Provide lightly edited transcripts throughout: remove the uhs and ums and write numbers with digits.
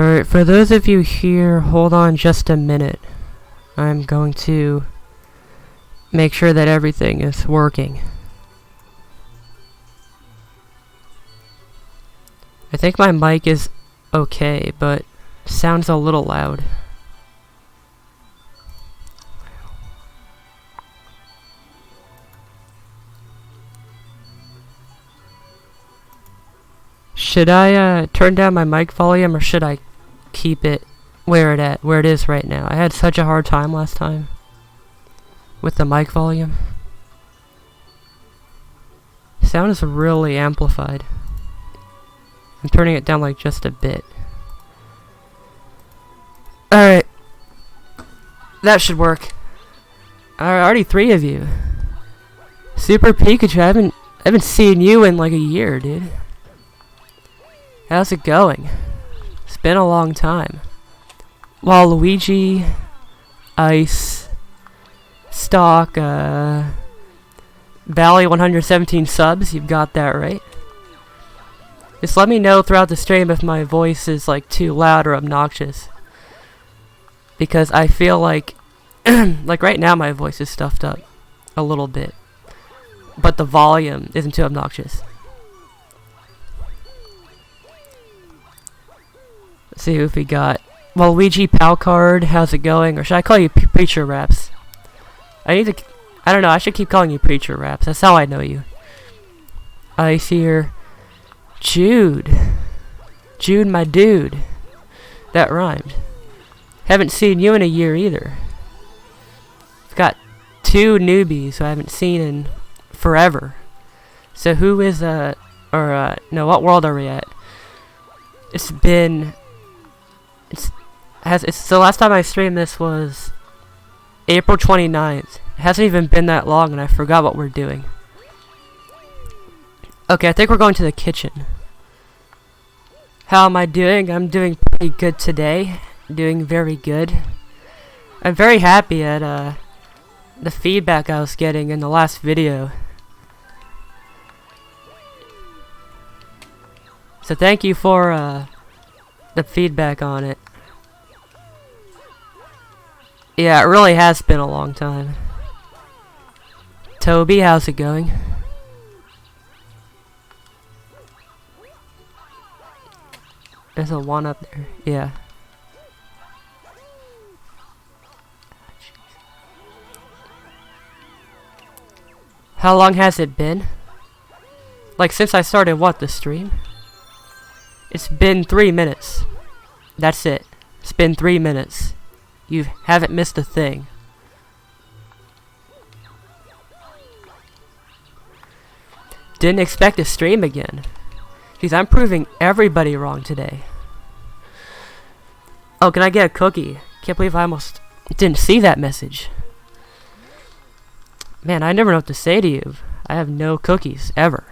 Alright, for those of you here, hold on just a minute. I'm going to make sure that everything is working. I think my mic is okay, but sounds a little loud. Should I turn down my mic volume, or should I keep it where it is right now? I had such a hard time last time with the mic volume. Sound is really amplified. I'm turning it down like just a bit. Alright. That should work. Alright, already 3 of you. Super Pikachu, I haven't seen you in like a year, dude. How's it going? It's been a long time. Waluigi, Ice, Stock, Valley 117 subs, you've got that right. Just let me know throughout the stream if my voice is like too loud or obnoxious. Because I feel like, like right now my voice is stuffed up a little bit. But the volume isn't too obnoxious. Let's see who we got. Waluigi Palcard, how's it going? Or should I call you Preacher Raps? I don't know, I should keep calling you Preacher Raps. That's how I know you. Ice here. Jude, my dude. That rhymed. Haven't seen you in a year either. I've got 2 newbies who I haven't seen in forever. So who is, no, what world are we at? It's the last time I streamed this was April 29th. It hasn't even been that long and I forgot what we're doing. Okay, I think we're going to the kitchen. How am I doing? I'm doing pretty good today. Doing very good. I'm very happy at the feedback I was getting in the last video. So thank you for the feedback on it. Yeah, it really has been a long time. Toby, how's it going? There's a 1 up there. Yeah. How long has it been? Like since I started the stream? It's been 3 minutes. That's it. It's been 3 minutes. You haven't missed a thing. Didn't expect to stream again. Jeez, I'm proving everybody wrong today. Oh, can I get a cookie? Can't believe I almost didn't see that message. Man, I never know what to say to you. I have no cookies, ever.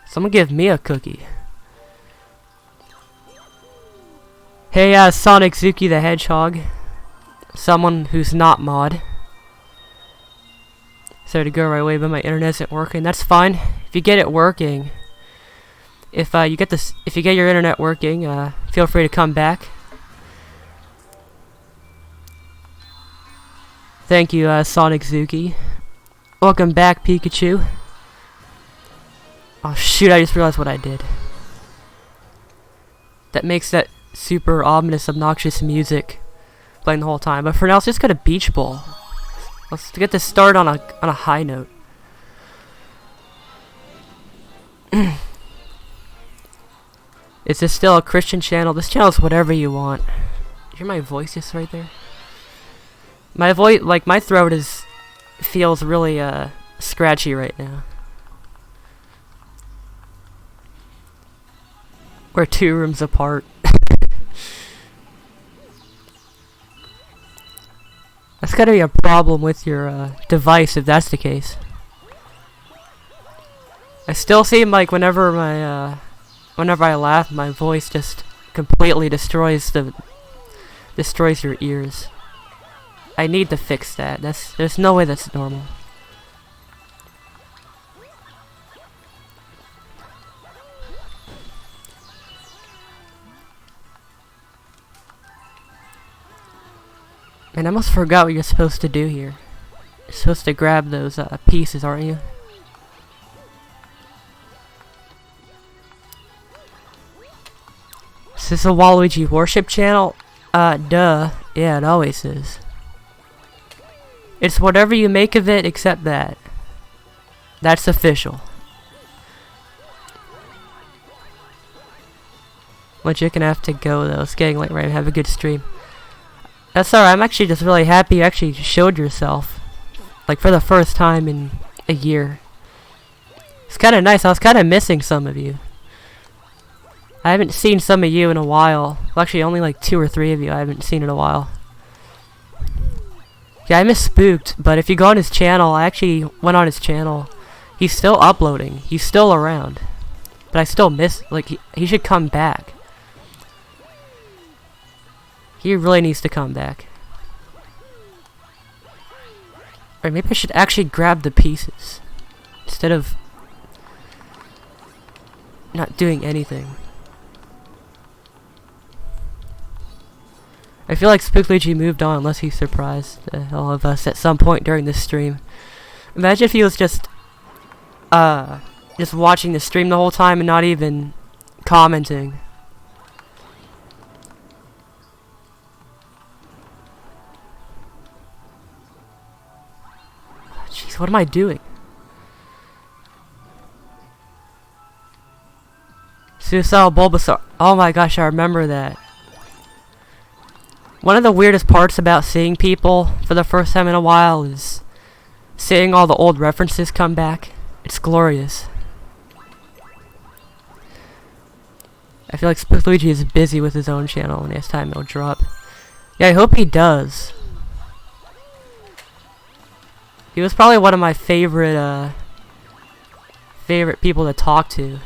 Someone give me a cookie. Hey, Sonic Zuki the Hedgehog. Someone who's not mod. Sorry to go right away, but my internet isn't working. That's fine. If you get it working, if you get your internet working, feel free to come back. Thank you, Sonic Zuki. Welcome back, Pikachu. Oh shoot! I just realized what I did. That makes that super ominous, obnoxious music playing the whole time. But for now, let's just go to Beach Bowl. Let's get this started on a high note. Is this still a Christian channel? This channel is whatever you want. You hear my voice just right there? My voice, like my throat feels really scratchy right now. We're 2 rooms apart. That's gotta be a problem with your device if that's the case. I still seem like whenever I laugh, my voice just completely destroys your ears. I need to fix that. There's no way that's normal. And I almost forgot what you're supposed to do here. You're supposed to grab those pieces, aren't you? Is this a Waluigi worship channel? Duh. Yeah, it always is. It's whatever you make of it except that. That's official. But you're gonna have to go though. It's getting late, right? Have a good stream. That's alright. I'm actually just really happy you actually showed yourself. Like for the first time in a year. It's kinda nice. I was kinda missing some of you. I haven't seen some of you in a while. Well, actually, only like 2 or 3 of you I haven't seen in a while. Yeah, I miss Spooked, but if you go on his channel, I actually went on his channel. He's still uploading. He's still around. But I still miss, like, he should come back. He really needs to come back. Or maybe I should actually grab the pieces. Instead of not doing anything. I feel like Spookluigi moved on unless he surprised all of us at some point during this stream. Imagine if he was just watching the stream the whole time and not even commenting. Jeez, what am I doing? Suicidal Bulbasaur. Oh my gosh, I remember that. One of the weirdest parts about seeing people for the first time in a while is seeing all the old references come back. It's glorious. I feel like Spookluigi is busy with his own channel and next time he'll drop. Yeah, I hope he does. He was probably one of my favorite people to talk to.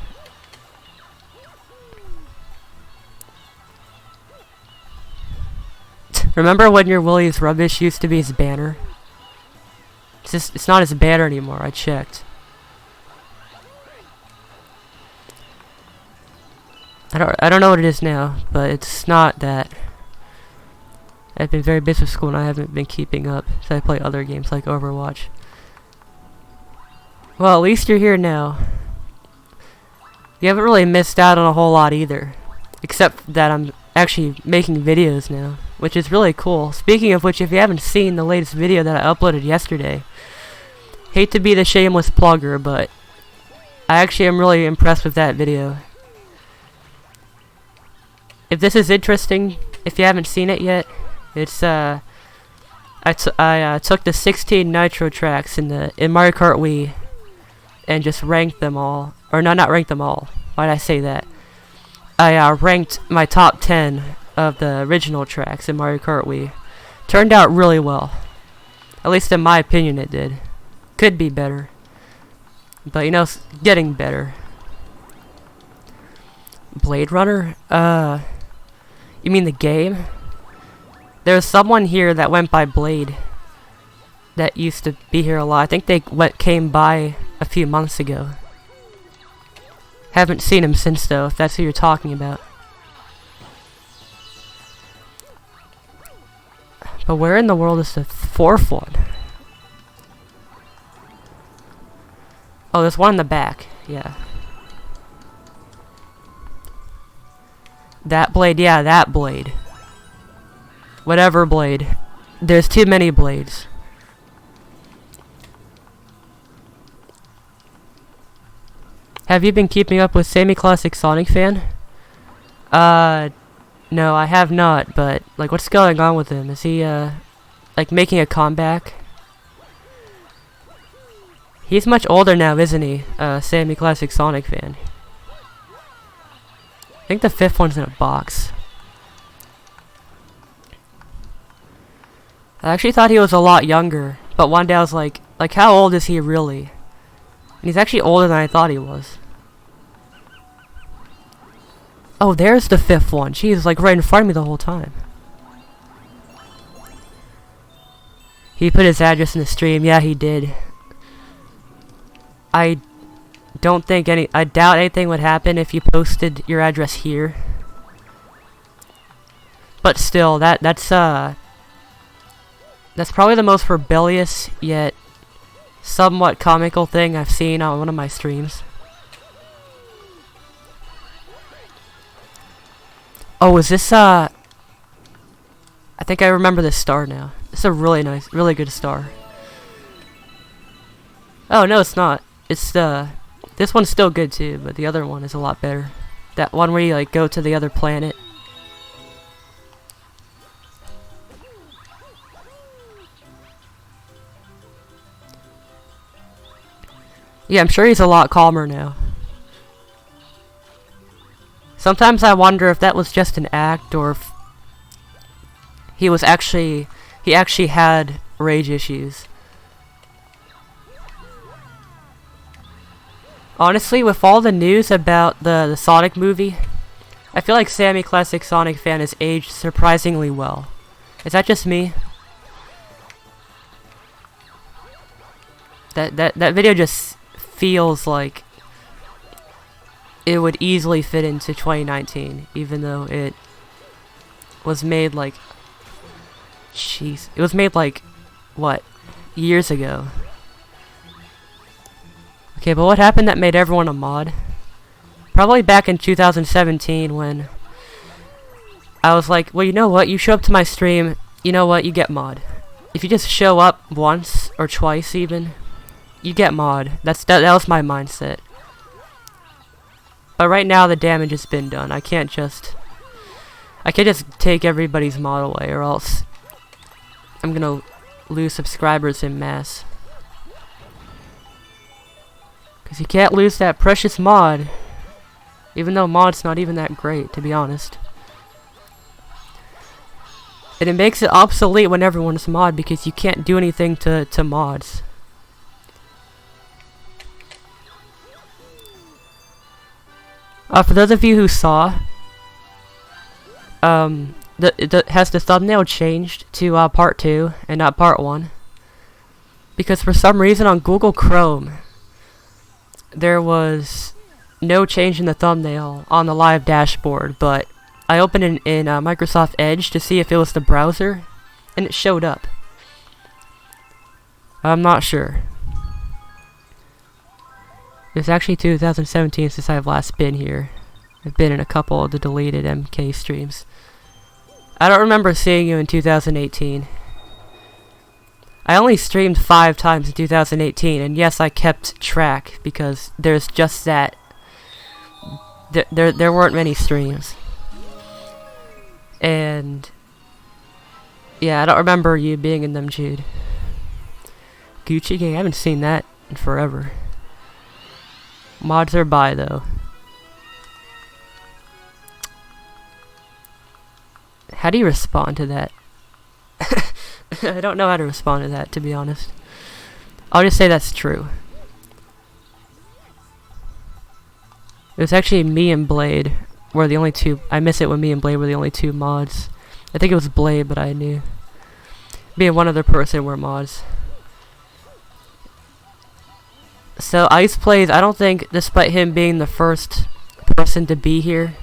Remember when your Willie's Rubbish used to be his banner? It's not his banner anymore, I checked. I don't know what it is now, but it's not that. I've been very busy with school and I haven't been keeping up, so I play other games like Overwatch. Well, at least you're here now. You haven't really missed out on a whole lot either. Except that I'm actually making videos now, which is really cool. Speaking of which, if you haven't seen the latest video that I uploaded yesterday, hate to be the shameless plugger, but I actually am really impressed with that video. If this is interesting, if you haven't seen it yet, it's I took the 16 Nitro tracks in Mario Kart Wii and just ranked them all, or no, not ranked them all. Why did I say that? I ranked my top 10 of the original tracks in Mario Kart Wii. Turned out really well. At least in my opinion it did. Could be better. But you know, it's getting better. Blade Runner? You mean the game? There's someone here that went by Blade. That used to be here a lot. I think they came by a few months ago. Haven't seen him since though, if that's who you're talking about. But where in the world is the 4th one? Oh, there's one in the back. Yeah. That blade, yeah, that blade. Whatever blade. There's too many blades. Have you been keeping up with Sammy Classic Sonic Fan? No, I have not, but, like, what's going on with him? Is he, like, making a comeback? He's much older now, isn't he? Sammy Classic Sonic Fan. I think the 5th one's in a box. I actually thought he was a lot younger, but one day I was like, how old is he really? And he's actually older than I thought he was. Oh, there's the 5th one. Jeez, like right in front of me the whole time. He put his address in the stream. Yeah, he did. I doubt anything would happen if you posted your address here. But still, that's That's probably the most rebellious yet somewhat comical thing I've seen on one of my streams. Oh, is this I think I remember this star now. It's a really nice, really good star. Oh no, it's not. It's this one's still good too, but the other one is a lot better. That one where you like go to the other planet. Yeah, I'm sure he's a lot calmer now. Sometimes I wonder if that was just an act or if he actually had rage issues. Honestly, with all the news about the Sonic movie, I feel like Sammy Classic Sonic Fan has aged surprisingly well. Is that just me? That video just feels like it would easily fit into 2019, even though it was made like... Jeez. It was made like, what, years ago. Okay, but what happened that made everyone a mod? Probably back in 2017 when I was like, well, you know what? You show up to my stream, you know what? You get mod. If you just show up once or twice even, you get mod. That was my mindset. But right now the damage has been done. I can't just take everybody's mod away or else I'm gonna lose subscribers en masse. Because you can't lose that precious mod. Even though mod's not even that great, to be honest. And it makes it obsolete when everyone's mod because you can't do anything to mods. For those of you who saw, has the thumbnail changed to part 2 and not part 1? Because for some reason on Google Chrome, there was no change in the thumbnail on the live dashboard, but I opened it in Microsoft Edge to see if it was the browser, and it showed up. I'm not sure. It's actually 2017 since I've last been here. I've been in a couple of the deleted MK streams. I don't remember seeing you in 2018. I only streamed 5 times in 2018, and yes, I kept track because there's just that. There weren't many streams. And yeah, I don't remember you being in them, Jude. Gucci Gang, I haven't seen that in forever. Mods are by though. How do you respond to that? I don't know how to respond to that, to be honest. I'll just say that's true. It was actually me and Blade were the only two. I miss it when me and Blade were the only 2 mods. I think it was Blade, but I knew. Me and one other person were mods. So Ice Plays, I don't think, despite him being the first person to be here,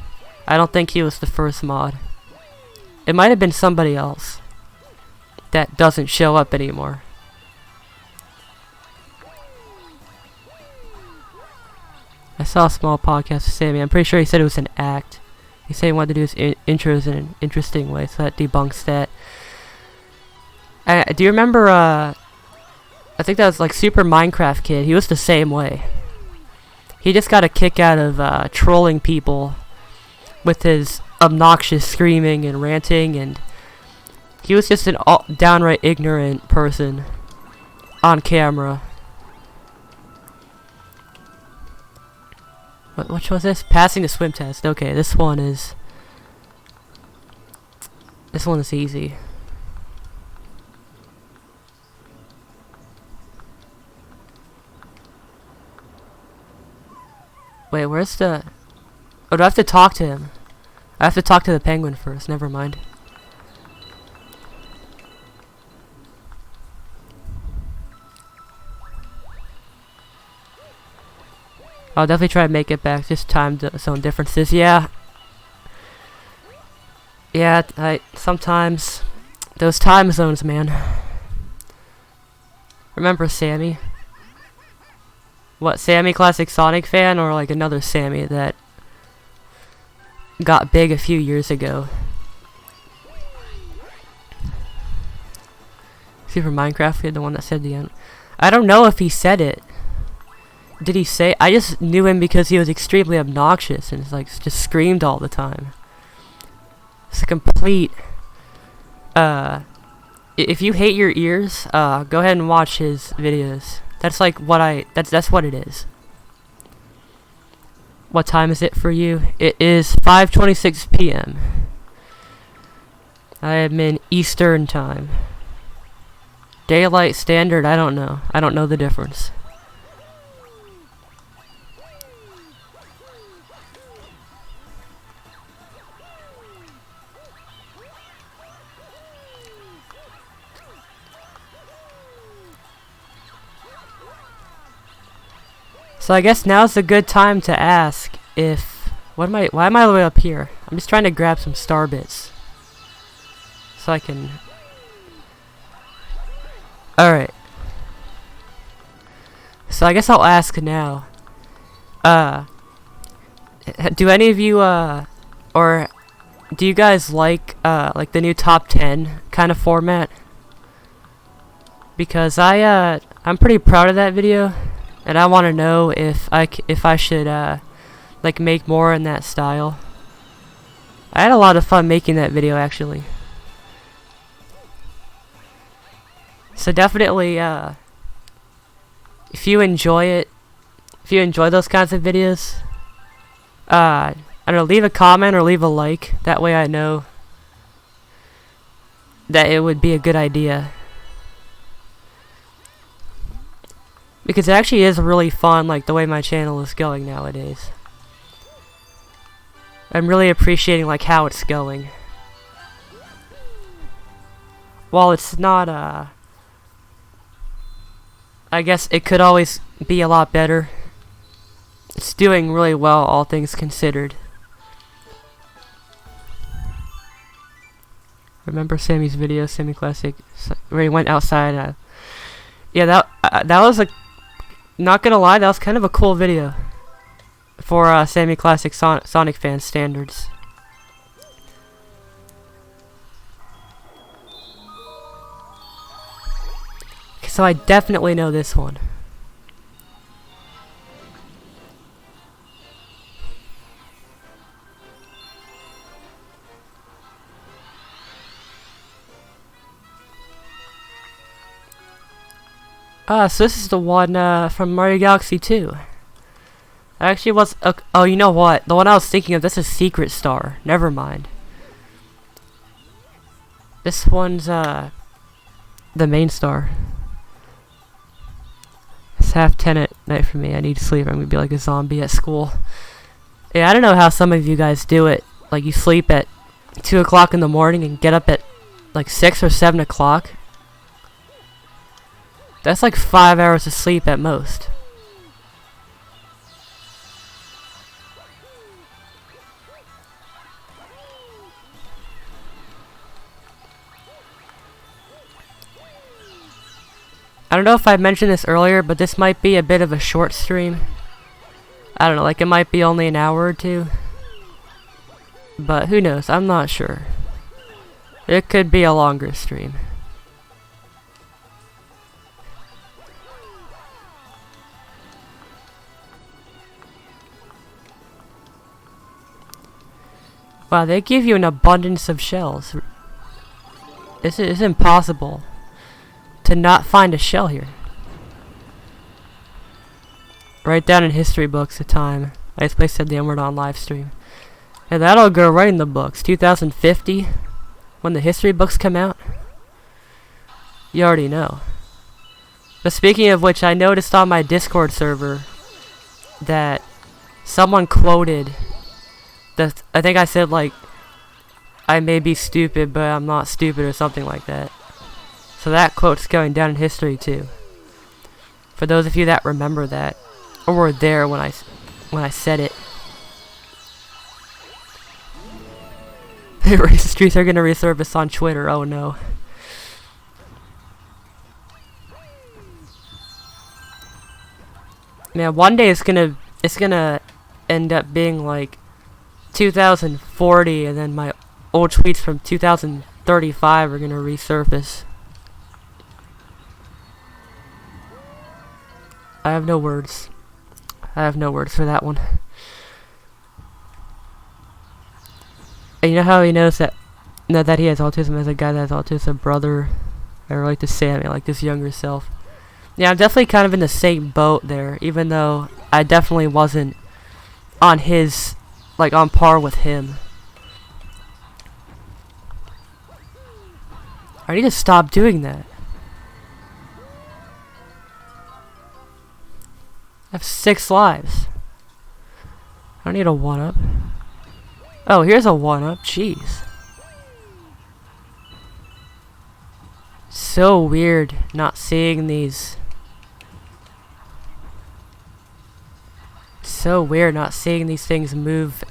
I don't think he was the first mod. It might have been somebody else that doesn't show up anymore. I saw a small podcast with Sammy. I'm pretty sure he said it was an act. He said he wanted to do his intros in an interesting way, so that debunks that. Do you remember, I think that was like Super Minecraft Kid. He was the same way. He just got a kick out of trolling people with his obnoxious screaming and ranting, and he was just an downright ignorant person on camera. Which was this? Passing the swim test. Okay, this one is easy. Wait, where's the... Oh, do I have to talk to him? I have to talk to the penguin first, never mind. I'll definitely try to make it back, just time zone differences, yeah. Yeah, sometimes, those time zones, man. Remember Sammy? What, Sammy Classic Sonic fan, or like another Sammy that got big a few years ago? Super Minecraft Kid, the one that said the end. I don't know if he said it. Did he say? I just knew him because he was extremely obnoxious and like just screamed all the time. It's a complete. If you hate your ears, go ahead and watch his videos. That's like what that's what it is. What time is it for you? It is 5:26 p.m. I am in Eastern time. Daylight Standard, I don't know. I don't know the difference. So I guess now's a good time to ask if why am I all the way up here? I'm just trying to grab some star bits so I can. Alright. So I guess I'll ask now. Do any of you or do you guys like the new top 10 kind of format? Because I'm pretty proud of that video. And I want to know if I should like make more in that style. I had a lot of fun making that video actually. So definitely if you enjoy it, if you enjoy those kinds of videos, I don't know, leave a comment or leave a like. That way I know that it would be a good idea. Because it actually is really fun, like the way my channel is going nowadays. I'm really appreciating like how it's going. While it's not I guess it could always be a lot better. It's doing really well, all things considered. Remember Sammy's video, Sammy Classic, where he went outside? Yeah, that was a. Not gonna lie, that was kind of a cool video for Sammy Classic Sonic fan standards. So I definitely know this one. So this is the one from Mario Galaxy 2. Actually was oh, you know what? The one I was thinking of, this is Secret Star. Never mind. This one's the main star. It's 10:30 at night for me. I need to sleep. I'm gonna be like a zombie at school. Yeah, I don't know how some of you guys do it. Like you sleep at 2 o'clock in the morning and get up at like 6 or 7 o'clock. That's like 5 hours of sleep at most. I don't know if I mentioned this earlier, but this might be a bit of a short stream. I don't know, like it might be only an hour or two. But who knows, I'm not sure. It could be a longer stream. Wow, they give you an abundance of shells. It's impossible to not find a shell here. Right down in history books at time. I just said the word on live stream. And that'll go right in the books. 2050, when the history books come out. You already know. But speaking of which, I noticed on my Discord server that someone quoted that, I think I said like, I may be stupid, but I'm not stupid or something like that. So that quote's going down in history too. For those of you that remember that, or were there when I said it. The racist streets are gonna resurface on Twitter. Oh no. Man, one day it's gonna end up being like 2040, and then my old tweets from 2035 are gonna resurface. I have no words. I have no words for that one. And you know how he knows that he has autism as a guy that has autism brother? I like to say, I mean, like this younger self. Yeah, I'm definitely kind of in the same boat there, even though I definitely wasn't on his, like, on par with him. I need to stop doing that. I have 6 lives. I don't need a 1-up. Oh, here's a 1-up. Jeez. So weird not seeing these. So weird not seeing these things move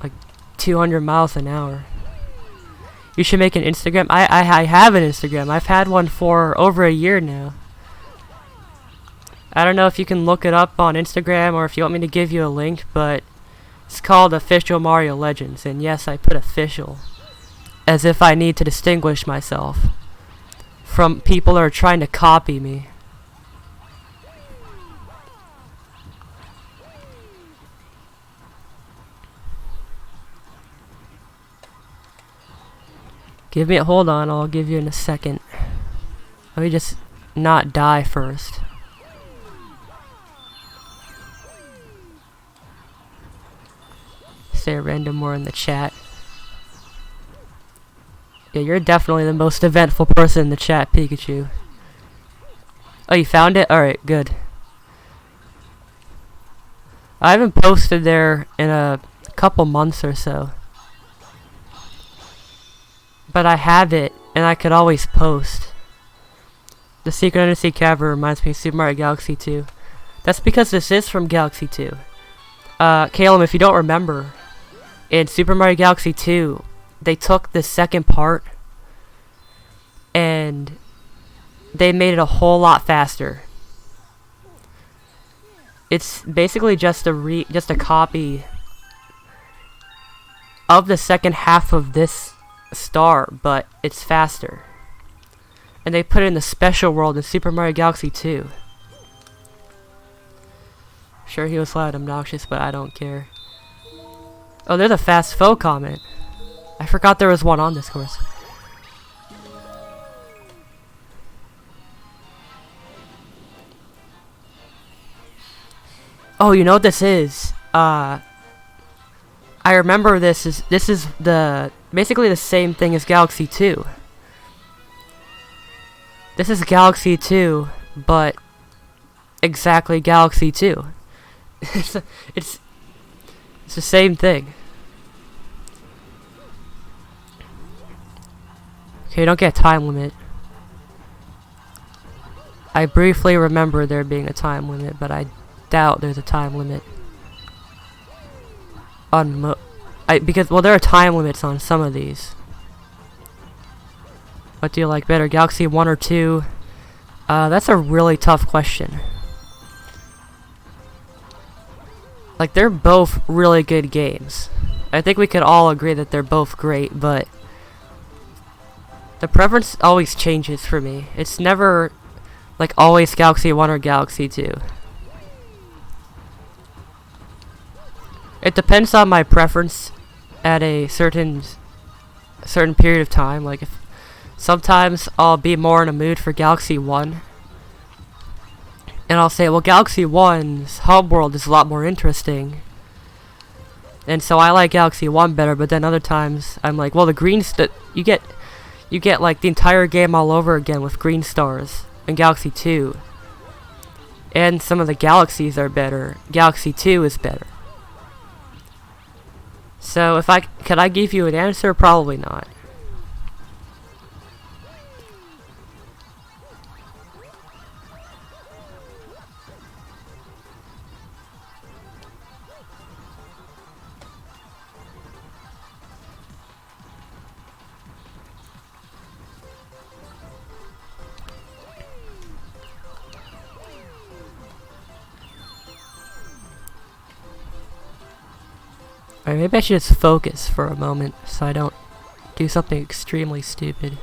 like 200 miles an hour. You should make an Instagram. I have an Instagram. I've had one for over a year now. I don't know if you can look it up on Instagram or if you want me to give you a link, but it's called Official Mario Legends. And yes, I put official, as if I need to distinguish myself from people that are trying to copy me. Hold on, I'll give you in a second. Let me just not die first. Say a random word in the chat. Yeah, you're definitely the most eventful person in the chat, Pikachu. Oh, you found it? Alright, good. I haven't posted there in a couple months or so. But I have it, and I could always post. The Secret Undersea Cavern reminds me of Super Mario Galaxy 2. That's because this is from Galaxy 2. Caleb, if you don't remember, in Super Mario Galaxy 2, they took the second part and they made it a whole lot faster. It's basically just a copy of the second half of this star, but it's faster. And they put it in the special world in Super Mario Galaxy 2. Sure, he was loud and obnoxious, but I don't care. Oh, there's a fast foe comment. I forgot there was one on this course. Oh, you know what this is? I remember this is basically the same thing as Galaxy 2. This is Galaxy 2, but exactly Galaxy 2. it's the same thing. Okay, don't get a time limit. I briefly remember there being a time limit, but I doubt there's a time limit on because there are time limits on some of these. What do you like better, Galaxy 1 or 2? That's a really tough question. Like, they're both really good games. I think we could all agree that they're both great, but the preference always changes for me. It's never, like, always Galaxy 1 or Galaxy 2. It depends on my preference at a certain period of time. Like, if sometimes I'll be more in a mood for Galaxy 1, and I'll say, well, Galaxy 1's homeworld is a lot more interesting, and so I like Galaxy 1 better. But then other times I'm like, well, the greens that you get like the entire game all over again with green stars in Galaxy 2, and some of the galaxies are better. Galaxy 2 is better. So could I give you an answer? Probably not. Alright, maybe I should just focus for a moment so I don't do something extremely stupid.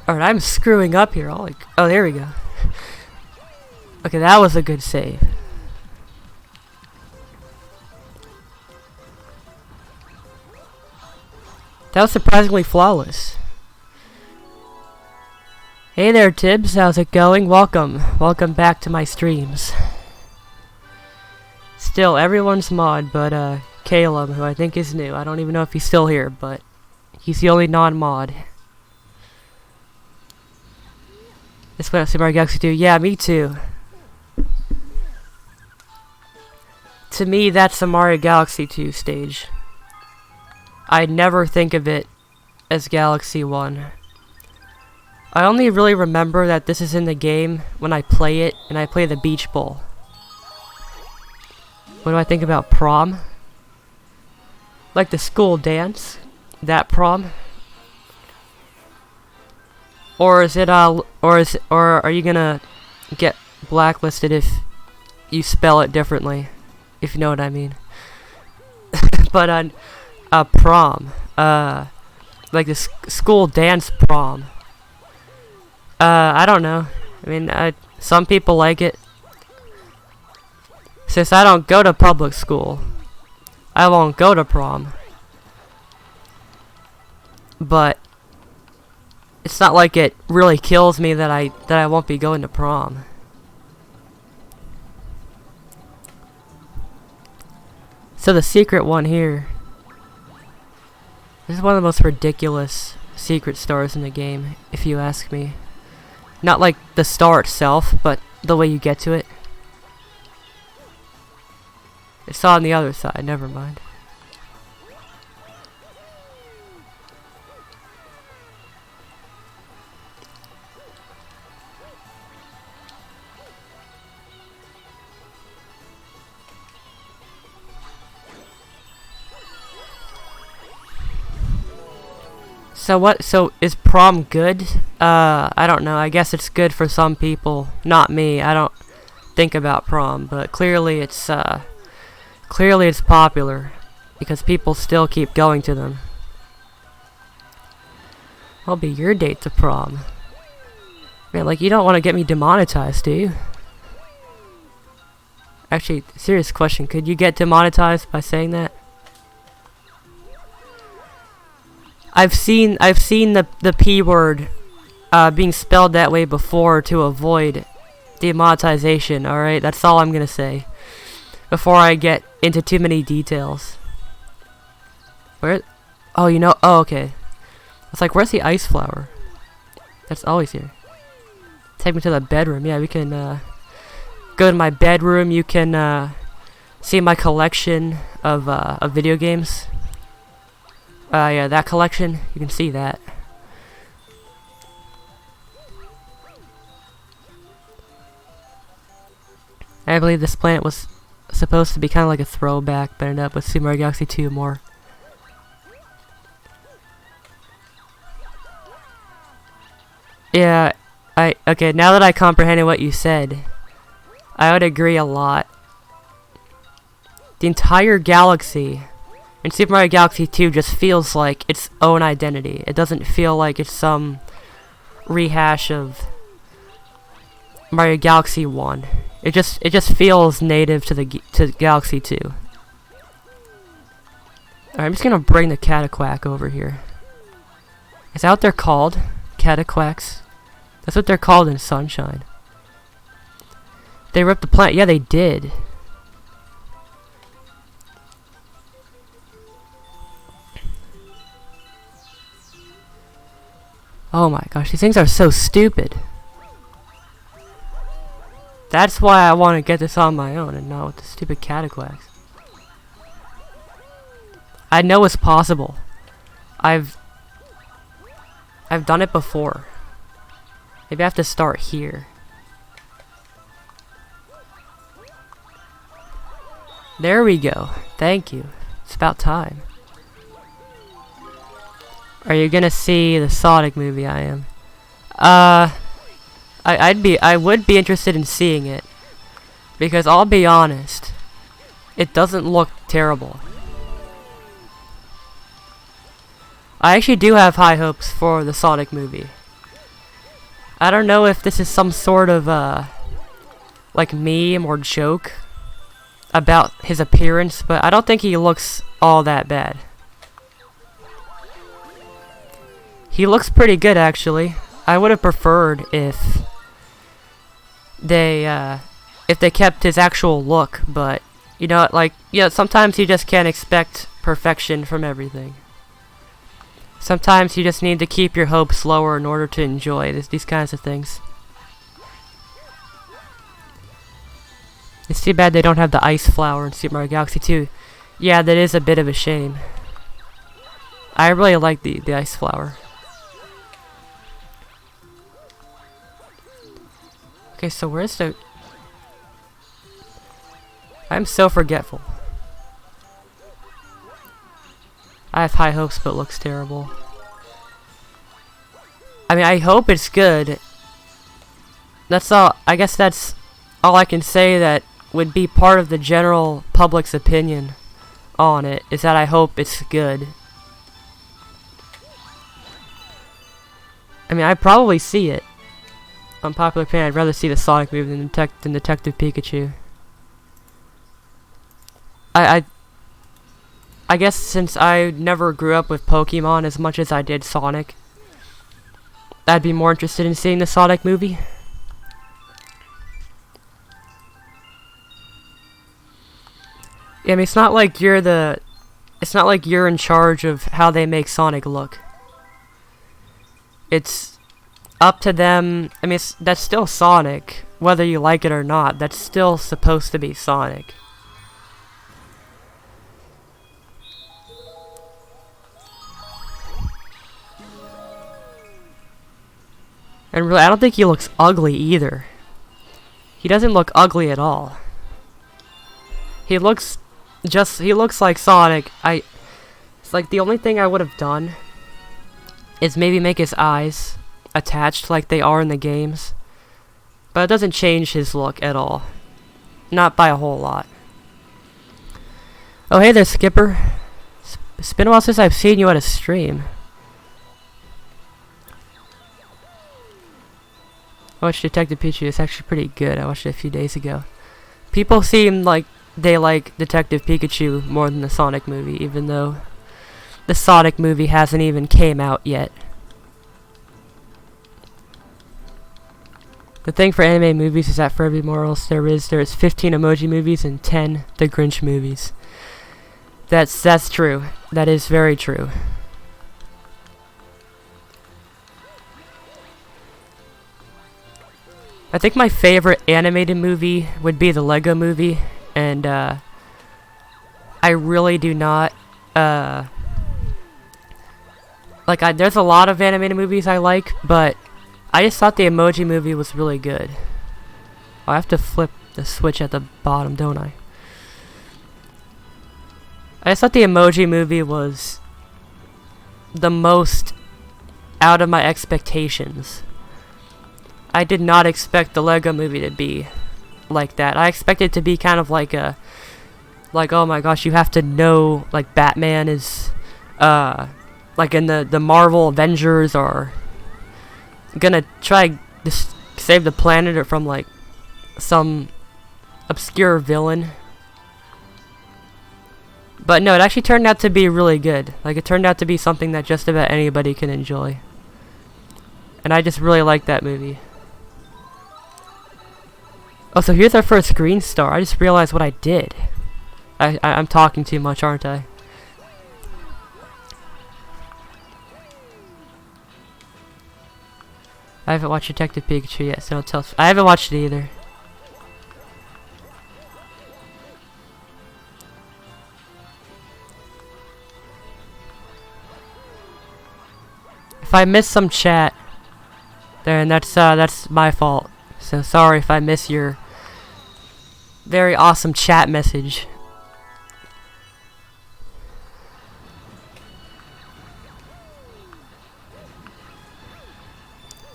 Alright, I'm screwing up here. Oh, there we go. Okay, that was a good save. That was surprisingly flawless. Hey there, Tibbs. How's it going? Welcome. Welcome back to my streams. Still, everyone's mod, but Caleb, who I think is new. I don't even know if he's still here, but he's the only non-mod. This went up Super Mario Galaxy 2. Yeah, me too. To me, that's the Mario Galaxy 2 stage. I never think of it as Galaxy 1. I only really remember that this is in the game when I play it, and I play the Beach Bowl. What do I think about prom? Like the school dance? That prom? Or is it or are you gonna get blacklisted if you spell it differently? If you know what I mean. But prom, like the school dance prom. I don't know. I mean, some people like it. Since I don't go to public school, I won't go to prom. But it's not like it really kills me that I won't be going to prom. So the secret one here. This is one of the most ridiculous secret stars in the game, if you ask me. Not like the star itself, but the way you get to it. It's on the other side, never mind. So is prom good? I don't know. I guess it's good for some people. Not me. I don't think about prom, but clearly it's popular because people still keep going to them. I'll be your date to prom. Man, like, you don't want to get me demonetized, do you? Actually, serious question. Could you get demonetized by saying that? I've seen the P word being spelled that way before to avoid demonetization, alright? That's all I'm gonna say. Before I get into too many details. Where? Oh, you know, oh, okay. It's like, where's the ice flower? That's always here. Take me to the bedroom. Yeah, we can go to my bedroom. You can see my collection of video games. Yeah, that collection, you can see that. I believe this planet was supposed to be kind of like a throwback, but ended up with Super Mario Galaxy 2 more. Yeah, okay, now that I comprehended what you said, I would agree a lot. The entire galaxy in Super Mario Galaxy 2 just feels like its own identity. It doesn't feel like it's some rehash of Mario Galaxy 1. It just feels native to Galaxy 2. Alright, I'm just gonna bring the Cataquack over here. Is that what they're called? Cataquacks? That's what they're called in Sunshine. They ripped the planet. Yeah, they did. Oh my gosh, these things are so stupid. That's why I want to get this on my own and not with the stupid Cataquacks. I know it's possible. I've done it before. Maybe I have to start here. There we go. Thank you. It's about time. Are you gonna see the Sonic movie? I am. I would be interested in seeing it. Because I'll be honest, it doesn't look terrible. I actually do have high hopes for the Sonic movie. I don't know if this is some sort of, like meme or joke about his appearance, but I don't think he looks all that bad. He looks pretty good, actually. I would have preferred if they kept his actual look, but, you know, like, you know, sometimes you just can't expect perfection from everything. Sometimes you just need to keep your hopes lower in order to enjoy these kinds of things. It's too bad they don't have the ice flower in Super Mario Galaxy 2. Yeah, that is a bit of a shame. I really like the ice flower. Okay, so where's the... I'm so forgetful. I have high hopes, but it looks terrible. I mean, I hope it's good. That's all. I guess that's all I can say that would be part of the general public's opinion on it, is that I hope it's good. I mean, I'd probably see it. Unpopular opinion, I'd rather see the Sonic movie than Detective Pikachu. I guess since I never grew up with Pokemon as much as I did Sonic, I'd be more interested in seeing the Sonic movie. Yeah, I mean, it's not like you're in charge of how they make Sonic look. It's up to them. I mean, that's still Sonic, whether you like it or not. That's still supposed to be Sonic. And really, I don't think he looks ugly either. He doesn't look ugly at all. He looks like Sonic. It's like the only thing I would have done is maybe make his eyes attached like they are in the games. But it doesn't change his look at all. Not by a whole lot. Oh, hey there, Skipper. It's been a while since I've seen you at a stream. I watched Detective Pikachu. It's actually pretty good. I watched it a few days ago. People seem like they like Detective Pikachu more than the Sonic movie, even though the Sonic movie hasn't even came out yet. The thing for anime movies is that for every morals there is 15 Emoji movies and 10 The Grinch movies. That's true. That is very true. I think my favorite animated movie would be the Lego Movie, and I really do not there's a lot of animated movies I like, but I just thought the Emoji Movie was really good. I have to flip the switch at the bottom, don't I? I just thought the Emoji Movie was the most out of my expectations. I did not expect the Lego Movie to be like that. I expected it to be kind of like a, oh my gosh, you have to know, like Batman is, like in the Marvel Avengers are gonna try to save the planet or from like some obscure villain. But no, it actually turned out to be really good. Like, it turned out to be something that just about anybody can enjoy. And I just really like that movie. Oh, so here's our first green star. I just realized what I did. I'm talking too much, aren't I? I haven't watched Detective Pikachu yet, so don't tell us. I haven't watched it either. If I miss some chat, then that's my fault. So sorry if I miss your very awesome chat message.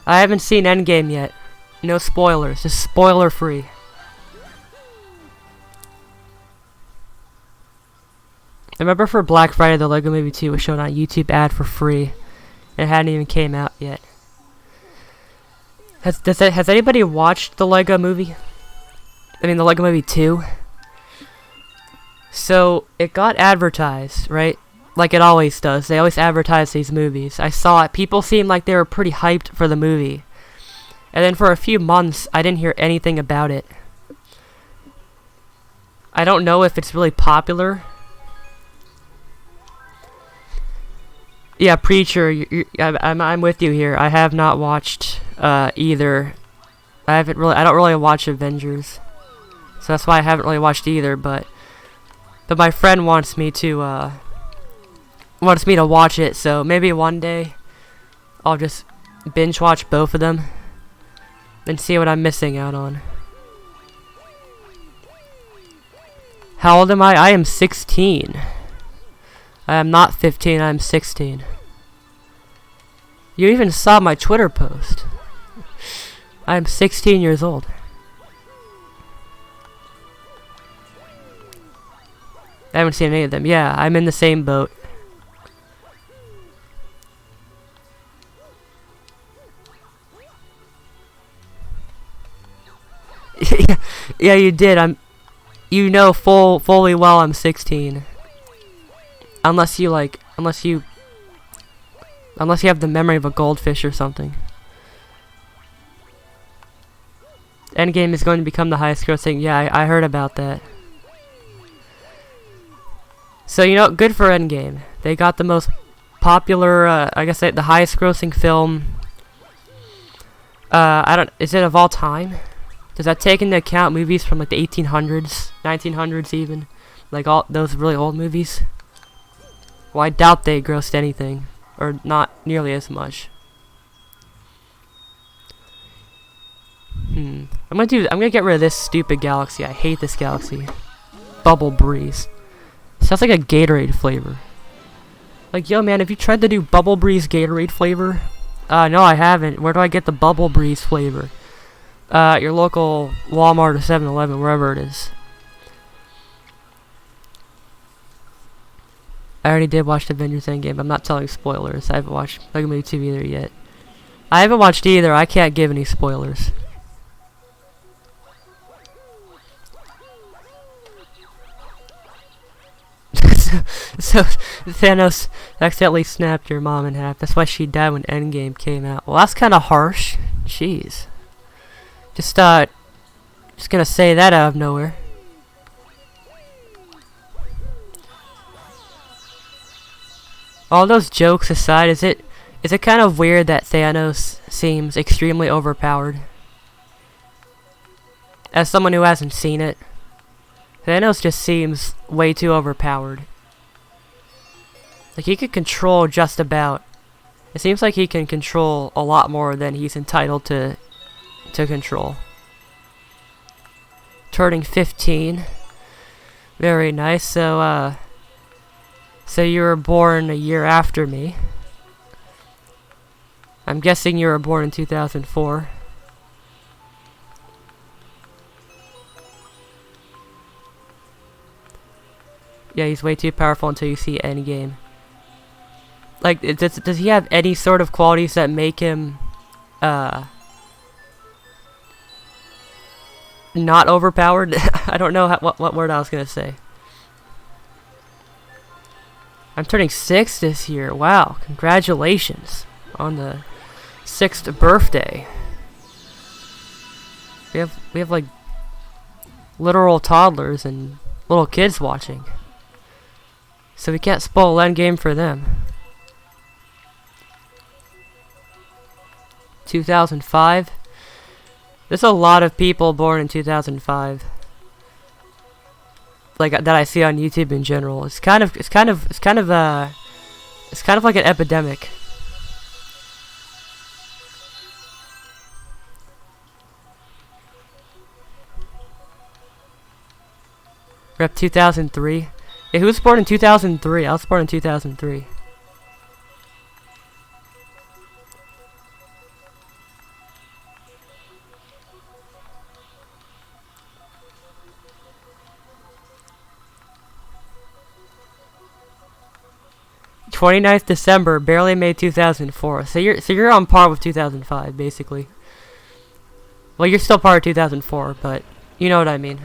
I haven't seen Endgame yet. No spoilers, just spoiler free. I remember for Black Friday, the Lego Movie 2 was shown on YouTube ad for free. It hadn't even came out yet. Has anybody watched the Lego Movie? I mean, the Lego Movie 2? So, it got advertised, right? Like it always does. They always advertise these movies. I saw it. People seemed like they were pretty hyped for the movie. And then for a few months, I didn't hear anything about it. I don't know if it's really popular. Yeah, Preacher, I'm with you here. I have not watched either. I don't really watch Avengers. So that's why I haven't really watched either, but my friend wants me to watch it, so maybe one day I'll just binge watch both of them and see what I'm missing out on. How old am I? I am 16. I am not 15, I am 16. You even saw my Twitter post. I am 16 years old. I haven't seen any of them. Yeah, I'm in the same boat. Yeah, you did. You know fully well I'm 16. Unless you have the memory of a goldfish or something. Endgame is going to become the highest grossing. Yeah, I heard about that. So, you know, good for Endgame. They got the most popular, I guess the highest grossing film. Is it of all time? Does that take into account movies from like the 1800s, 1900s even? Like all those really old movies? Well, I doubt they grossed anything, or not nearly as much. I'm gonna get rid of this stupid galaxy. I hate this galaxy. Bubble Breeze. Sounds like a Gatorade flavor. Like, yo man, have you tried to do Bubble Breeze Gatorade flavor? No I haven't. Where do I get the Bubble Breeze flavor? Your local Walmart or 7-Eleven, wherever it is. I already did watch the Avengers Endgame. I'm not telling spoilers. I haven't watched Lego Movie 2 either yet. I haven't watched either. I can't give any spoilers. so Thanos accidentally snapped your mom in half. That's why she died when Endgame came out. Well, that's kind of harsh. Jeez. Just gonna say that out of nowhere. All those jokes aside, is it kind of weird that Thanos seems extremely overpowered? As someone who hasn't seen it, Thanos just seems way too overpowered. Like, he could control just about. It seems like he can control a lot more than he's entitled to control. Turning 15. Very nice. So you were born a year after me. I'm guessing you were born in 2004. Yeah, he's way too powerful until you see Endgame. Like, does he have any sort of qualities that make him not overpowered? I don't know what word I was gonna say. I'm turning 6 this year. Wow, congratulations on the 6th birthday. We have like literal toddlers and little kids watching, so we can't spoil Endgame for them. 2005. There's a lot of people born in 2005. Like, that I see on YouTube in general. It's kind of like an epidemic. Rep 2003. Yeah, who was born in 2003? I was born in 2003. 29th December, barely made 2004. So you're on par with 2005, basically. Well, you're still part of 2004, but you know what I mean.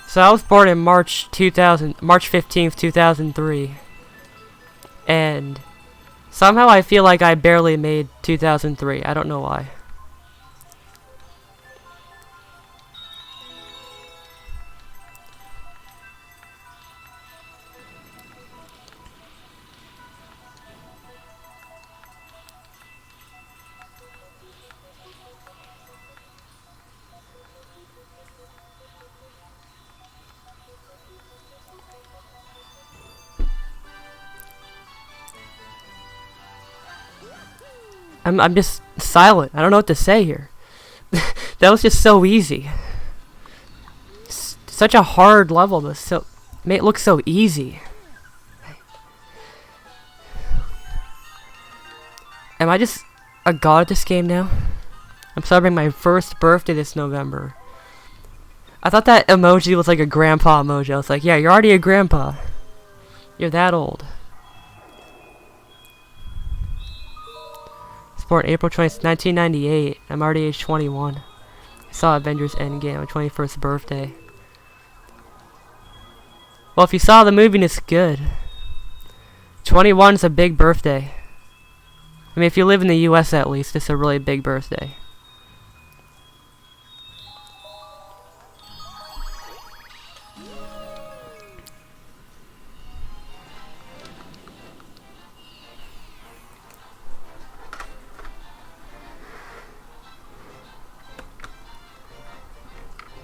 So I was born in March 15th, 2003. And somehow I feel like I barely made 2003. I don't know why. I'm just silent. I don't know what to say here. That was just so easy. Such a hard level, but made it look so easy. Am I just a god at this game now? I'm celebrating my first birthday this November. I thought that emoji was like a grandpa emoji. I was like, yeah, you're already a grandpa. You're that old. Born April 20th, 1998. I'm already age 21. I saw Avengers Endgame on my 21st birthday. Well, if you saw the movie and it's good. 21 is a big birthday. I mean, if you live in the US at least, it's a really big birthday.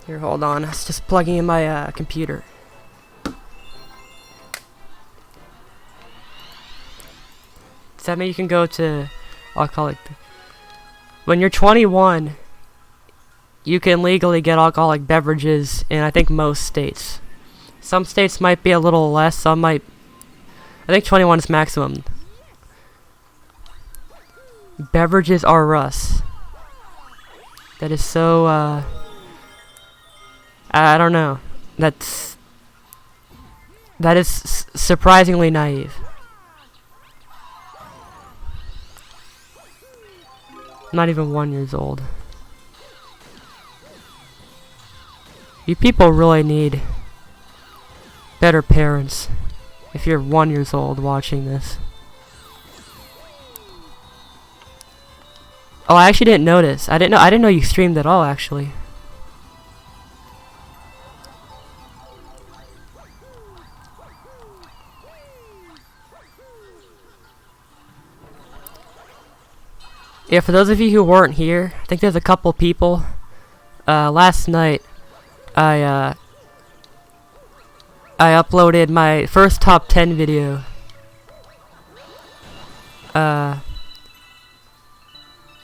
Here, hold on. It's just plugging in my computer. Does that mean you can go to alcoholic? When you're 21, you can legally get alcoholic beverages in, I think, most states. Some states might be a little less. Some might. I think 21 is maximum. Beverages are us. That is so. I don't know. That is surprisingly naive. I'm not even 1 year old. You people really need better parents if you're 1 year old watching this. Oh, I actually didn't notice. I didn't know you streamed at all, actually. Yeah, for those of you who weren't here, I think there's a couple people. Last night, I uploaded my first top 10 video. It